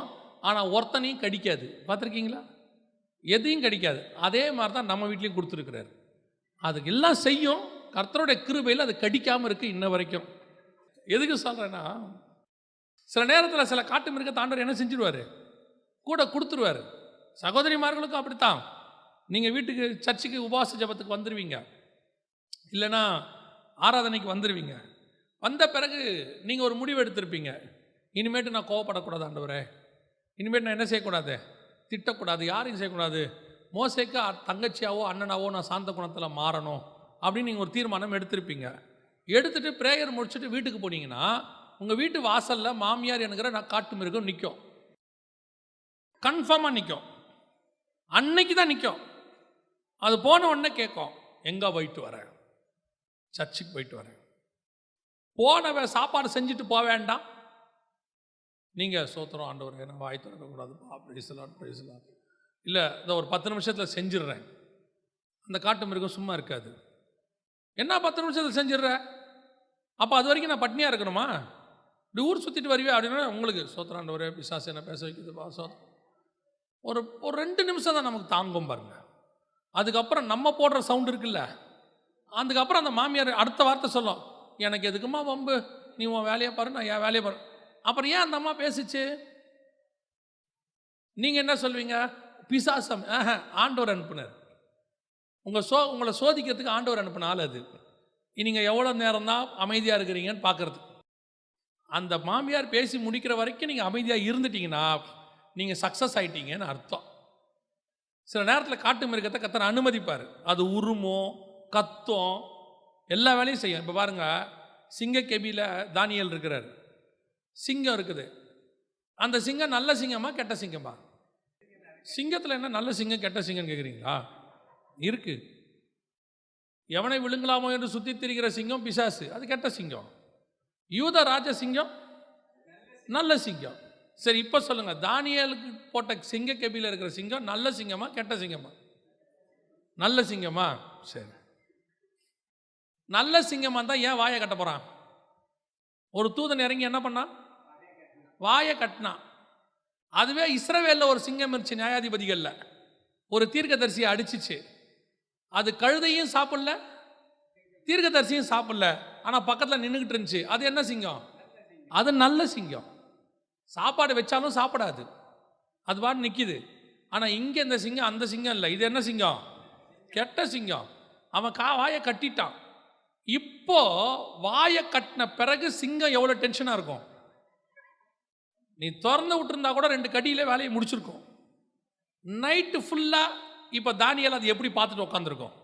A: ஆனால் ஒருத்தனையும் கடிக்காது. பார்த்துருக்கீங்களா? எதையும் கடிக்காது. அதே மாதிரி தான் நம்ம வீட்லேயும் கொடுத்துருக்கிறாரு. அதுக்கு எல்லாம் செய்யும், கர்த்தருடைய கிருபையில் அது கடிக்காமல் இருக்குது இன்ன வரைக்கும். எதுக்கு சொல்கிறேன்னா, சில நேரத்தில் சில காட்டு மிருகத்தை ஆண்டவர் என்ன செஞ்சிருவார், கூட கொடுத்துருவார். சகோதரிமார்களுக்கும் அப்படித்தான். நீங்கள் வீட்டுக்கு சர்ச்சுக்கு உபவாச ஜபத்துக்கு வந்துடுவீங்க, இல்லைன்னா ஆராதனைக்கு வந்துடுவீங்க. வந்த பிறகு நீங்கள் ஒரு முடிவு எடுத்திருப்பீங்க, இனிமேட்டு நான் கோவப்படக்கூடாது ஆண்டவரே, இனிமேட்டு நான் என்ன செய்யக்கூடாது, திட்டக்கூடாது, யாரையும் செய்யக்கூடாது, மோசேக்கு தங்கச்சியாவோ அண்ணனாவோ நான் சாந்த குணத்தில் மாறணும் அப்படின்னு நீங்கள் ஒரு தீர்மானம் எடுத்திருப்பீங்க. எடுத்துகிட்டு ப்ரேயர் முடிச்சுட்டு வீட்டுக்கு போனீங்கன்னா உங்கள் வீட்டு வாசலில் மாமியார் என்கிற நான் காட்டு மிருகம் நிற்கும். கன்ஃபார்மாக நிற்கும். அன்னைக்கு தான் நிற்கும். அது போன உடனே கேட்கும், எங்கே போயிட்டு வரேன், சர்ச்சுக்கு போயிட்டு வரேன். போன சாப்பாடு செஞ்சுட்டு போக வேண்டாம், நீங்கள் சோத்திரம் ஆண்டவர் என்ன வாய் திறக்கக்கூடாதுப்பா, பேசலாம் இல்லை இந்த ஒரு 10 நிமிஷத்தில் செஞ்சிடுறேன். அந்த காட்டு மிருகம் சும்மா இருக்காது. என்ன 10 நிமிஷத்தில் செஞ்சிடுற, அப்போ அது வரைக்கும் நான் பட்னியாக இருக்கணுமா, இப்படி ஊர் சுற்றிட்டு வருவே அப்படின்னா உங்களுக்கு சோத்திரம் ஆண்டவரே பிசாசு என்ன பேச வைக்குதுப்பா சோத்திரம். ஒரு 2 நிமிஷம் தான் நமக்கு தாங்கும் பாருங்க. அதுக்கப்புறம் நம்ம போடுற சவுண்ட் இருக்குல்ல, அதுக்கப்புறம் அந்த மாமியார் அடுத்த வார்த்தை சொல்லும், எனக்கு எதுக்குமா வம்பு, நீ உன் வேலையை பாரு, நான் என் வேலையை பாரு. அப்புறம் ஏன் அந்த அம்மா பேசிச்சு, நீங்கள் என்ன சொல்வீங்க, பிசாசம். ஆண்டவர் அனுப்புனார். உங்களை சோதிக்கிறதுக்கு ஆண்டவர் அனுப்பின ஆள் அது. நீங்கள் எவ்வளோ நேரம் தான் அமைதியாக இருக்கிறீங்கன்னு பார்க்குறது. அந்த மாமியார் பேசி முடிக்கிற வரைக்கும் நீங்கள் அமைதியாக இருந்துட்டீங்கன்னா நீங்கள் சக்ஸஸ் ஆகிட்டீங்கன்னு அர்த்தம். சில நேரத்தில் காட்டு மிருகத்தை கர்த்தர் அனுமதிப்பார். அது உருமும், கத்தும், எல்லா வேலையும் செய்யும். இப்போ பாருங்கள், சிங்க கெபியில் தானியேல் இருக்கிறார். சிங்கம் இருக்குது. அந்த சிங்கம் நல்ல சிங்கமா கெட்ட சிங்கமா? சிங்கத்தில் என்ன நல்ல சிங்கம் கெட்ட சிங்கம்னு கேட்குறீங்களா? இருக்கு. எவனை விழுங்கலாமோ என்று சுற்றி திரிகிற சிங்கம் பிசாசு, அது கெட்ட சிங்கம். யூத ராஜ சிங்கம் நல்ல சிங்கம். சரி, இப்போ சொல்லுங்க, தானியேலுக்கு போட்ட சிங்க கெபியில் இருக்கிற சிங்கம் நல்ல சிங்கமா கெட்ட சிங்கமா? நல்ல சிங்கமா? சரி, நல்ல சிங்கமா தான் ஏன் வாயை கட்ட போறான்? ஒரு தூதன் இறங்கி என்ன பண்ணான்? வாயை கட்டினான். அதுவே இஸ்ரவேலில் ஒரு சிங்கம் இருந்துச்சு, நியாயாதிபதிகளில் ஒரு தீர்க்கதரிசியை அடிச்சிச்சு. அது கழுதையும் சாப்பிடல, தீர்க்கதரிசியும் சாப்பிடல, ஆனால் பக்கத்தில் நின்றுக்கிட்டு இருந்துச்சு. அது என்ன சிங்கம்? அது நல்ல சிங்கம். சாப்பாடு வச்சாலும் சாப்பிடாது, அது பாட்டு நிற்கிது. ஆனால் இங்கே இந்த சிங்கம் அந்த சிங்கம் இல்லை. இது என்ன சிங்கம்? கெட்ட சிங்கம். அவன் வாயை கட்டிட்டான். இப்போ வாயை கட்டின பிறகு சிங்கம் எவ்வளோ டென்ஷனாக இருக்கும். நீ திறந்து விட்டுருந்தா கூட 2 கடியிலே வேலையை முடிச்சிருக்கும். நைட்டு ஃபுல்லாக இப்போ தானியேல் அது எப்படி பார்த்துட்டு உட்காந்துருக்கோம்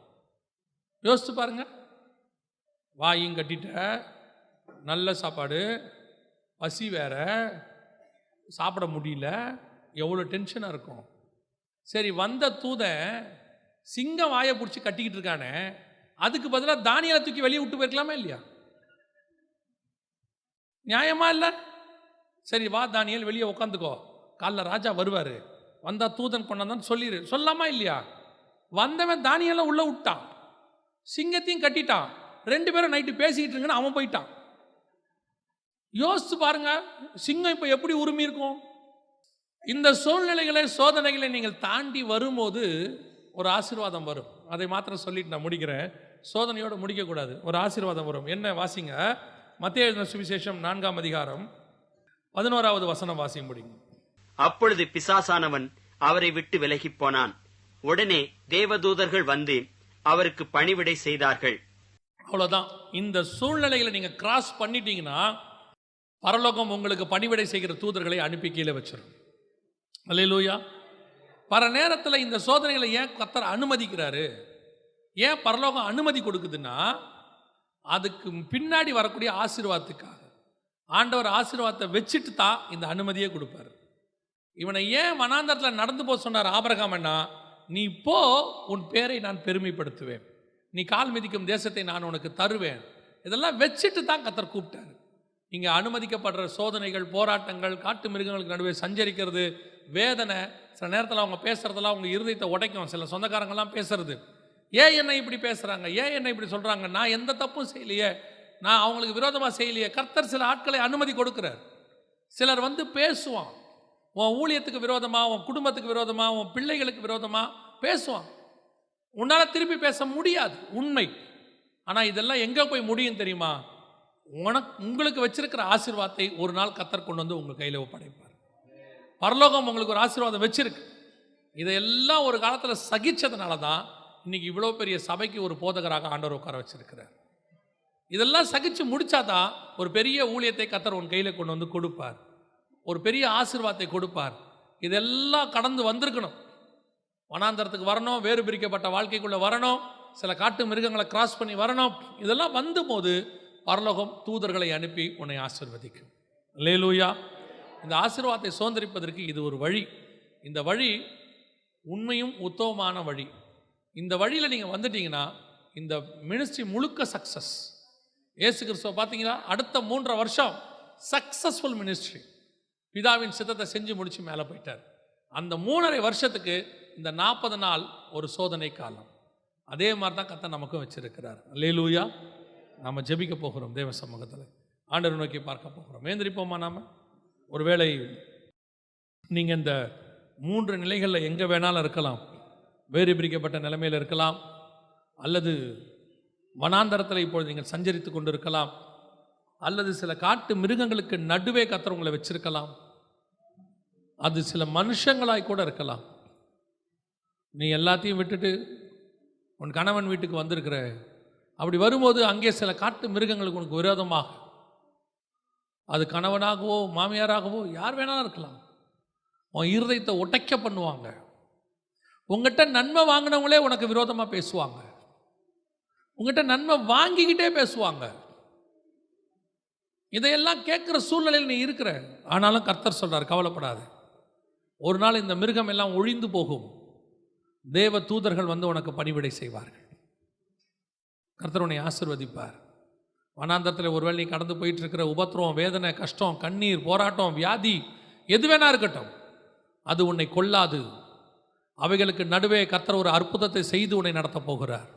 A: யோசிச்சு பாருங்க. வாயும் கட்டிட்ட, நல்ல சாப்பாடு, பசி வேற, சாப்பிட முடியல, எவ்வளோ டென்ஷனாக இருக்கும். சரி, வந்த தூதன் சிங்கம் வாயை பிடிச்சி கட்டிக்கிட்டு இருக்கானே, அதுக்கு பதிலாக தானியேலை தூக்கி வெளியே விட்டு போயிருக்கலாமா இல்லையா? நியாயமா இல்லை? சரி, வா தானியேல் வெளியே உட்காந்துக்கோ, காலைல ராஜா வருவார், வந்தா தூதன் கொண்டாந்தான்னு சொல்லிடு, சொல்லாமா இல்லையா? வந்தவன் தானியேலை உள்ள விட்டான், சிங்கத்தையும் கட்டிட்டான். 2 பேரும் நைட்டு பேசிக்கிட்டு இருக்குன்னு அவன் போயிட்டான். யோசிச்சு பாருங்க, சிங்கம் இப்போ எப்படி உரிமை இருக்கும்? இந்த சூழ்நிலைகளை, சோதனைகளை நீங்கள் தாண்டி வரும்போது ஒரு ஆசீர்வாதம் வரும். அதை மாத்திரம் சொல்லிட்டு நான் முடிக்கிறேன். சோதனையோடு முடிக்கக்கூடாது, ஒரு ஆசீர்வாதம் வரும். என்ன வாசிங்க? மத்தேயு எழுதின சுவிசேஷம் 4ஆம் அதிகாரம் 11வது வசனம் வாசி முடியும்.
E: அப்பொழுது பிசாசானவன் அவரை விட்டு விலகி போனான். உடனே தேவதூதர்கள் வந்து அவருக்கு பணிவிடை செய்தார்கள்.
A: அவ்வளவுதான். இந்த சூழ்நிலைகளை நீங்க கிராஸ் பண்ணிட்டீங்கன்னா பரலோகம் உங்களுக்கு பணிவிடை செய்கிற தூதர்களை அனுப்பி கீழே வச்சிடும். அல்லேலூயா. பல நேரத்தில் இந்த சோதனைகளை ஏன் கர்த்தர் அனுமதிக்கிறாரு, ஏன் பரலோகம் அனுமதி கொடுக்குதுன்னா அதுக்கு பின்னாடி வரக்கூடிய ஆசீர்வாதத்துக்காக. ஆண்டவர் ஆசீர்வாதத்தை வச்சுட்டு தான் இந்த அனுமதியே கொடுப்பார். இவனை ஏன் வனாந்தரத்தில் நடந்து போக சொன்னார் ஆபிரகாம்னா, நீ போ, உன் பேரை நான் பெருமைப்படுத்துவேன், நீ கால் மிதிக்கும் தேசத்தை நான் உனக்கு தருவேன், இதெல்லாம் வச்சுட்டு தான் கர்த்தர் கூப்பிட்டார். இங்கே அனுமதிக்கப்படுற சோதனைகள், போராட்டங்கள், காட்டு மிருகங்களுக்கு நடுவே சஞ்சரிக்கிறது, வேதனை, சில நேரத்தில் அவங்க பேசுகிறதெல்லாம் அவங்க இருதயத்தை உடைக்கும். சில சொந்தக்காரங்கெல்லாம் பேசுறது, ஏன் என்னை இப்படி பேசுகிறாங்க, ஏன் என்னை இப்படி சொல்கிறாங்க, நான் எந்த தப்பும் செய்யலையே, நான் அவங்களுக்கு விரோதமாக செய்யலையே. கர்த்தர் சில ஆட்களை அனுமதி கொடுக்குறார். சிலர் வந்து பேசுவான், உன் ஊழியத்துக்கு விரோதமாக, உன் குடும்பத்துக்கு விரோதமாக, உன் பிள்ளைகளுக்கு விரோதமாக பேசுவான். உன்னால் திருப்பி பேச முடியாது, உண்மை. ஆனால் இதெல்லாம் எங்கே போய் முடியும் தெரியுமா? உங்களுக்கு வச்சிருக்கிற ஆசீர்வாதத்தை ஒரு நாள் கர்த்தர் கொண்டு வந்து உங்கள் கையில் ஒப்படைப்பார். பரலோகம் உங்களுக்கு ஒரு ஆசீர்வாதம் வச்சிருக்கு. இதையெல்லாம் ஒரு காலத்தில் சகிச்சதுனால தான் இன்னைக்கு இவ்வளோ பெரிய சபைக்கு ஒரு போதகராக ஆண்டவர் உட்கார வச்சிருக்கிறார். இதெல்லாம் சகிச்சு முடிச்சாதான் ஒரு பெரிய ஊழியத்தை கர்த்தர் உன் கையில் கொண்டு வந்து கொடுப்பார், ஒரு பெரிய ஆசீர்வாதத்தை கொடுப்பார். இதெல்லாம் கடந்து வந்திருக்கணும். வனாந்தரத்துக்கு வரணும், வேறு பிரிக்கப்பட்ட வாழ்க்கைக்குள்ளே வரணும், சில காட்டு மிருகங்களை கிராஸ் பண்ணி வரணும். இதெல்லாம் வந்து போது பரலோகம் தூதர்களை அனுப்பி உன்னை ஆசீர்வதிக்கும். அல்லேலூயா. இந்த ஆசீர்வாதத்தை சுதந்திரிப்பதற்கு இது ஒரு வழி. இந்த வழி உண்மையும் உத்தமமான வழி. இந்த வழியில் நீங்கள் வந்துட்டீங்கன்னா இந்த மினிஸ்ட்ரி முழுக்க சக்ஸஸ். இயேசு கிறிஸ்துவ பார்த்தீங்கன்னா அடுத்த 3.5 வருஷம் சக்ஸஸ்ஃபுல் மினிஸ்ட்ரி. பிதாவின் சித்தத்தை செஞ்சு முடித்து மேலே போயிட்டார். அந்த 3.5 வருஷத்துக்கு இந்த 40 நாள் ஒரு சோதனை காலம். அதே மாதிரி தான் கர்த்தர் நமக்கும் வச்சிருக்கிறார். அல்லேலூயா. நாம் ஜெபிக்க போகிறோம் தேவ சமூகத்தில், ஆண்டவர் நோக்கி பார்க்க போகிறோம். ஏந்திரிப்போமா? நாம் ஒருவேளை நீங்கள் இந்த 3 நிலைகளில் எங்கே வேணாலும் இருக்கலாம். வேறு பிரிக்கப்பட்ட நிலைமையில் இருக்கலாம், அல்லது வனாந்தரத்தில் இப்பொழுது நீங்கள் சஞ்சரித்து கொண்டு இருக்கலாம், அல்லது சில காட்டு மிருகங்களுக்கு நடுவே கர்த்தர் உங்களை வச்சிருக்கலாம், அது சில மனுஷங்களாய் கூட இருக்கலாம். நீ எல்லாத்தையும் விட்டுட்டு உன் கணவன் வீட்டுக்கு வந்திருக்கிற, அப்படி வரும்போது அங்கே சில காட்டு மிருகங்களுக்கு உனக்கு விரோதமாக, அது கணவனாகவோ மாமியாராகவோ யார் வேணாலும் இருக்கலாம், உன் இருதயத்தை உடைக்க பண்ணுவாங்க. உங்ககிட்ட நன்மை வாங்கினவங்களே உனக்கு விரோதமாக பேசுவாங்க, உங்ககிட்ட நன்மை வாங்கிக்கிட்டே பேசுவாங்க. இதையெல்லாம் கேட்குற சூழ்நிலையில் நீ இருக்கிற. ஆனாலும் கர்த்தர் சொல்றார், கவலைப்படாது, ஒரு நாள் இந்த மிருகம் எல்லாம் ஒழிந்து போகும், தேவ தூதர்கள் வந்து உனக்கு பணிவிடை செய்வார்கள், கர்த்தர் உன்னை ஆசீர்வதிப்பார். வனாந்தரத்தில் ஒருவேளை நீ கடந்து போயிட்டு இருக்கிற உபத்திரவம், வேதனை, கஷ்டம், கண்ணீர், போராட்டம், வியாதி எது வேணா இருக்கட்டும், அது உன்னை கொல்லாது. அவைகளுக்கு நடுவே கர்த்தர் ஒரு அற்புதத்தை செய்து உன்னை நடத்த போகிறார்.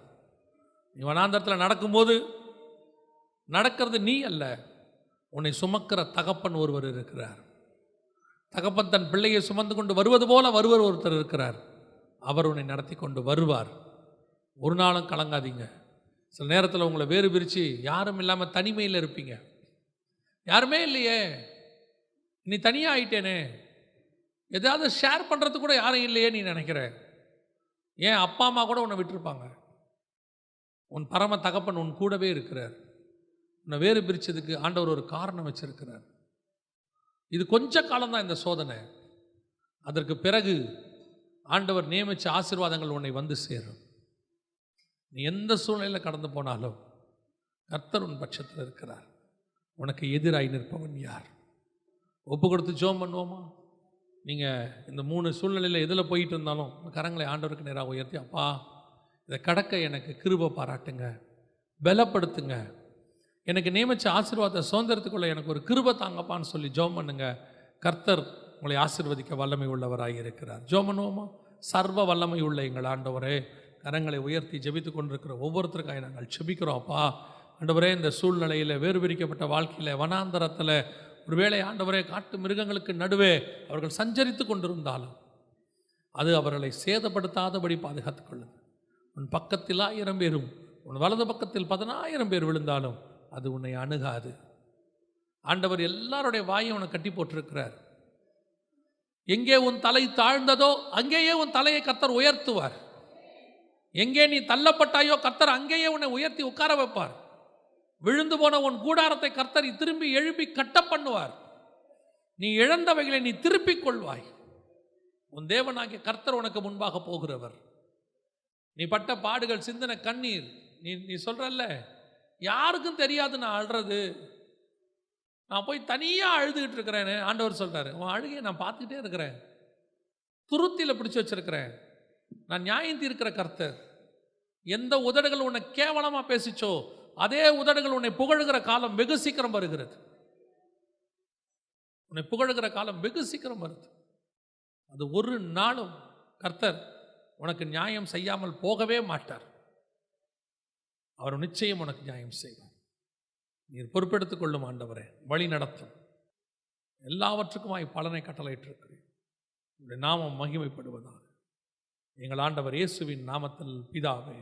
A: நீ வனாந்தரத்தில் நடக்கும்போது நடக்கிறது நீ அல்ல, உன்னை சுமக்கிற தகப்பன் ஒருவர் இருக்கிறார். தகப்பன் தன் பிள்ளையை சுமந்து கொண்டு வருவது போல வருவர் ஒருத்தர் இருக்கிறார். அவர் உன்னை நடத்தி கொண்டு வருவார். ஒரு நாளும் கலங்காதீங்க. சில நேரத்தில் உங்களை வேறு பிரித்து யாரும் இல்லாமல் தனிமையில் இருப்பீங்க. யாருமே இல்லையே, நீ தனியாக ஆயிட்டேனே, எதாவது ஷேர் பண்ணுறது கூட யாரும் இல்லையே நீ நினைக்கிற. ஏன் அப்பா அம்மா கூட உன்னை விட்டுருப்பாங்க. உன் பரம தகப்பன் உன் கூடவே இருக்கிறார். உன்னை வேறு பிரித்ததுக்கு ஆண்டவர் ஒரு காரணம் வச்சிருக்கிறார். இது கொஞ்ச காலம்தான் இந்த சோதனை. அதற்கு பிறகு ஆண்டவர் நியமித்த ஆசீர்வாதங்கள் உன்னை வந்து சேரும். நீ எந்த சூழ்நிலையில் கடந்து போனாலும் கர்த்தர் உன் பட்சத்தில் இருக்கிறார். உனக்கு எதிராய் நிற்பவன் யார்? ஒப்பு கொடுத்து ஜெபம் பண்ணுவோமா? நீங்கள் இந்த 3 சூழ்நிலையில் எதில் போயிட்டு இருந்தாலும் கரங்களை ஆண்டவருக்கு நேராக உயர்த்தி, அப்பா இதை கடக்க எனக்கு கிருபை பாராட்டுங்க, பலப்படுத்துங்க, எனக்கு நியமித்த ஆசீர்வாதத்தை சுதந்திரத்துக்குள்ள எனக்கு ஒரு கிருபை தாங்கப்பான்னு சொல்லி ஜெபம் பண்ணுங்க. கர்த்தர் உங்களை ஆசீர்வதிக்க வல்லமை உள்ளவராக இருக்கிறார். ஜெபம் பண்ணுவோமா? சர்வ வல்லமை உள்ள எங்கள் ஆண்டவரே, கரங்களை உயர்த்தி ஜெபித்து கொண்டிருக்கிற ஒவ்வொருத்தருக்காக நாங்கள் ஜெபிக்கிறோம். அப்பா ஆண்டவரே, இந்த சூழ்நிலையில் வேறு பிரிக்கப்பட்ட வாழ்க்கையில் வனாந்தரத்தில் ஒருவேளை ஆண்டவரே காட்டு மிருகங்களுக்கு நடுவே அவர்கள் சஞ்சரித்து கொண்டிருந்தாலும் அது அவர்களை சேதப்படுத்தாதபடி பாதுகாத்துக் கொள்ளுங்க. உன் பக்கத்தில் 1000 பேரும் உன் வலது பக்கத்தில் 10,000 பேர் விழுந்தாலும் அது உன்னை அணுகாது. ஆண்டவர் எல்லாருடைய வாயும் உன்னை கட்டி போட்டிருக்கிறார். எங்கே உன் தலை தாழ்ந்ததோ அங்கேயே உன் தலையை கர்த்தர் உயர்த்துவார். எங்கே நீ தள்ளப்பட்டாயோ கர்த்தர் அங்கேயே உன்னை உயர்த்தி உட்கார வைப்பார். விழுந்து போன உன் கூடாரத்தை கர்த்தர் திரும்பி எழுப்பி கட்ட பண்ணுவார். நீ இழந்தவைகளை நீ திருப்பிக் கொள்வாய். உன் தேவனாகிய கர்த்தர் உனக்கு முன்பாக போகிறவர். நீ பட்ட பாடுகள், சிந்தின கண்ணீர், நீ சொல்றல்ல, யாருக்கும் தெரியாது நான் அழுறது, நான் போய் தனியாக அழுதுகிட்டு இருக்கிறேன்னு ஆண்டவர் சொல்கிறாரு. உன் அழுகையை நான் பார்த்துக்கிட்டே இருக்கிறேன், துருத்தியில் பிடிச்சி வச்சிருக்கிறேன். நான் நியாயம் தீர்க்கிற கர்த்தர். எந்த உதடுகள் உன்னை கேவலமாக பேசிச்சோ அதே உதடுகள் உன்னை புகழுகிற காலம் வெகு சீக்கிரம் வருகிறது. உன்னை புகழுகிற காலம் வெகு சீக்கிரம் வருது. அது ஒரு நாளும் கர்த்தர் உனக்கு நியாயம் செய்யாமல் போகவே மாட்டார். அவர் நிச்சயம் உனக்கு நியாயம் செய்வார். நீர் பொறுப்பெடுத்துக் கொள்ளும் ஆண்டவரே, வழி நடத்தும். எல்லாவற்றுக்குமாய் பலனை கட்டளையிட்டிருக்கிறேன். உங்களுடைய நாமம் மகிமைப்படுவதாக. எங்கள் ஆண்டவர் இயேசுவின் நாமத்தில் பிதாவே.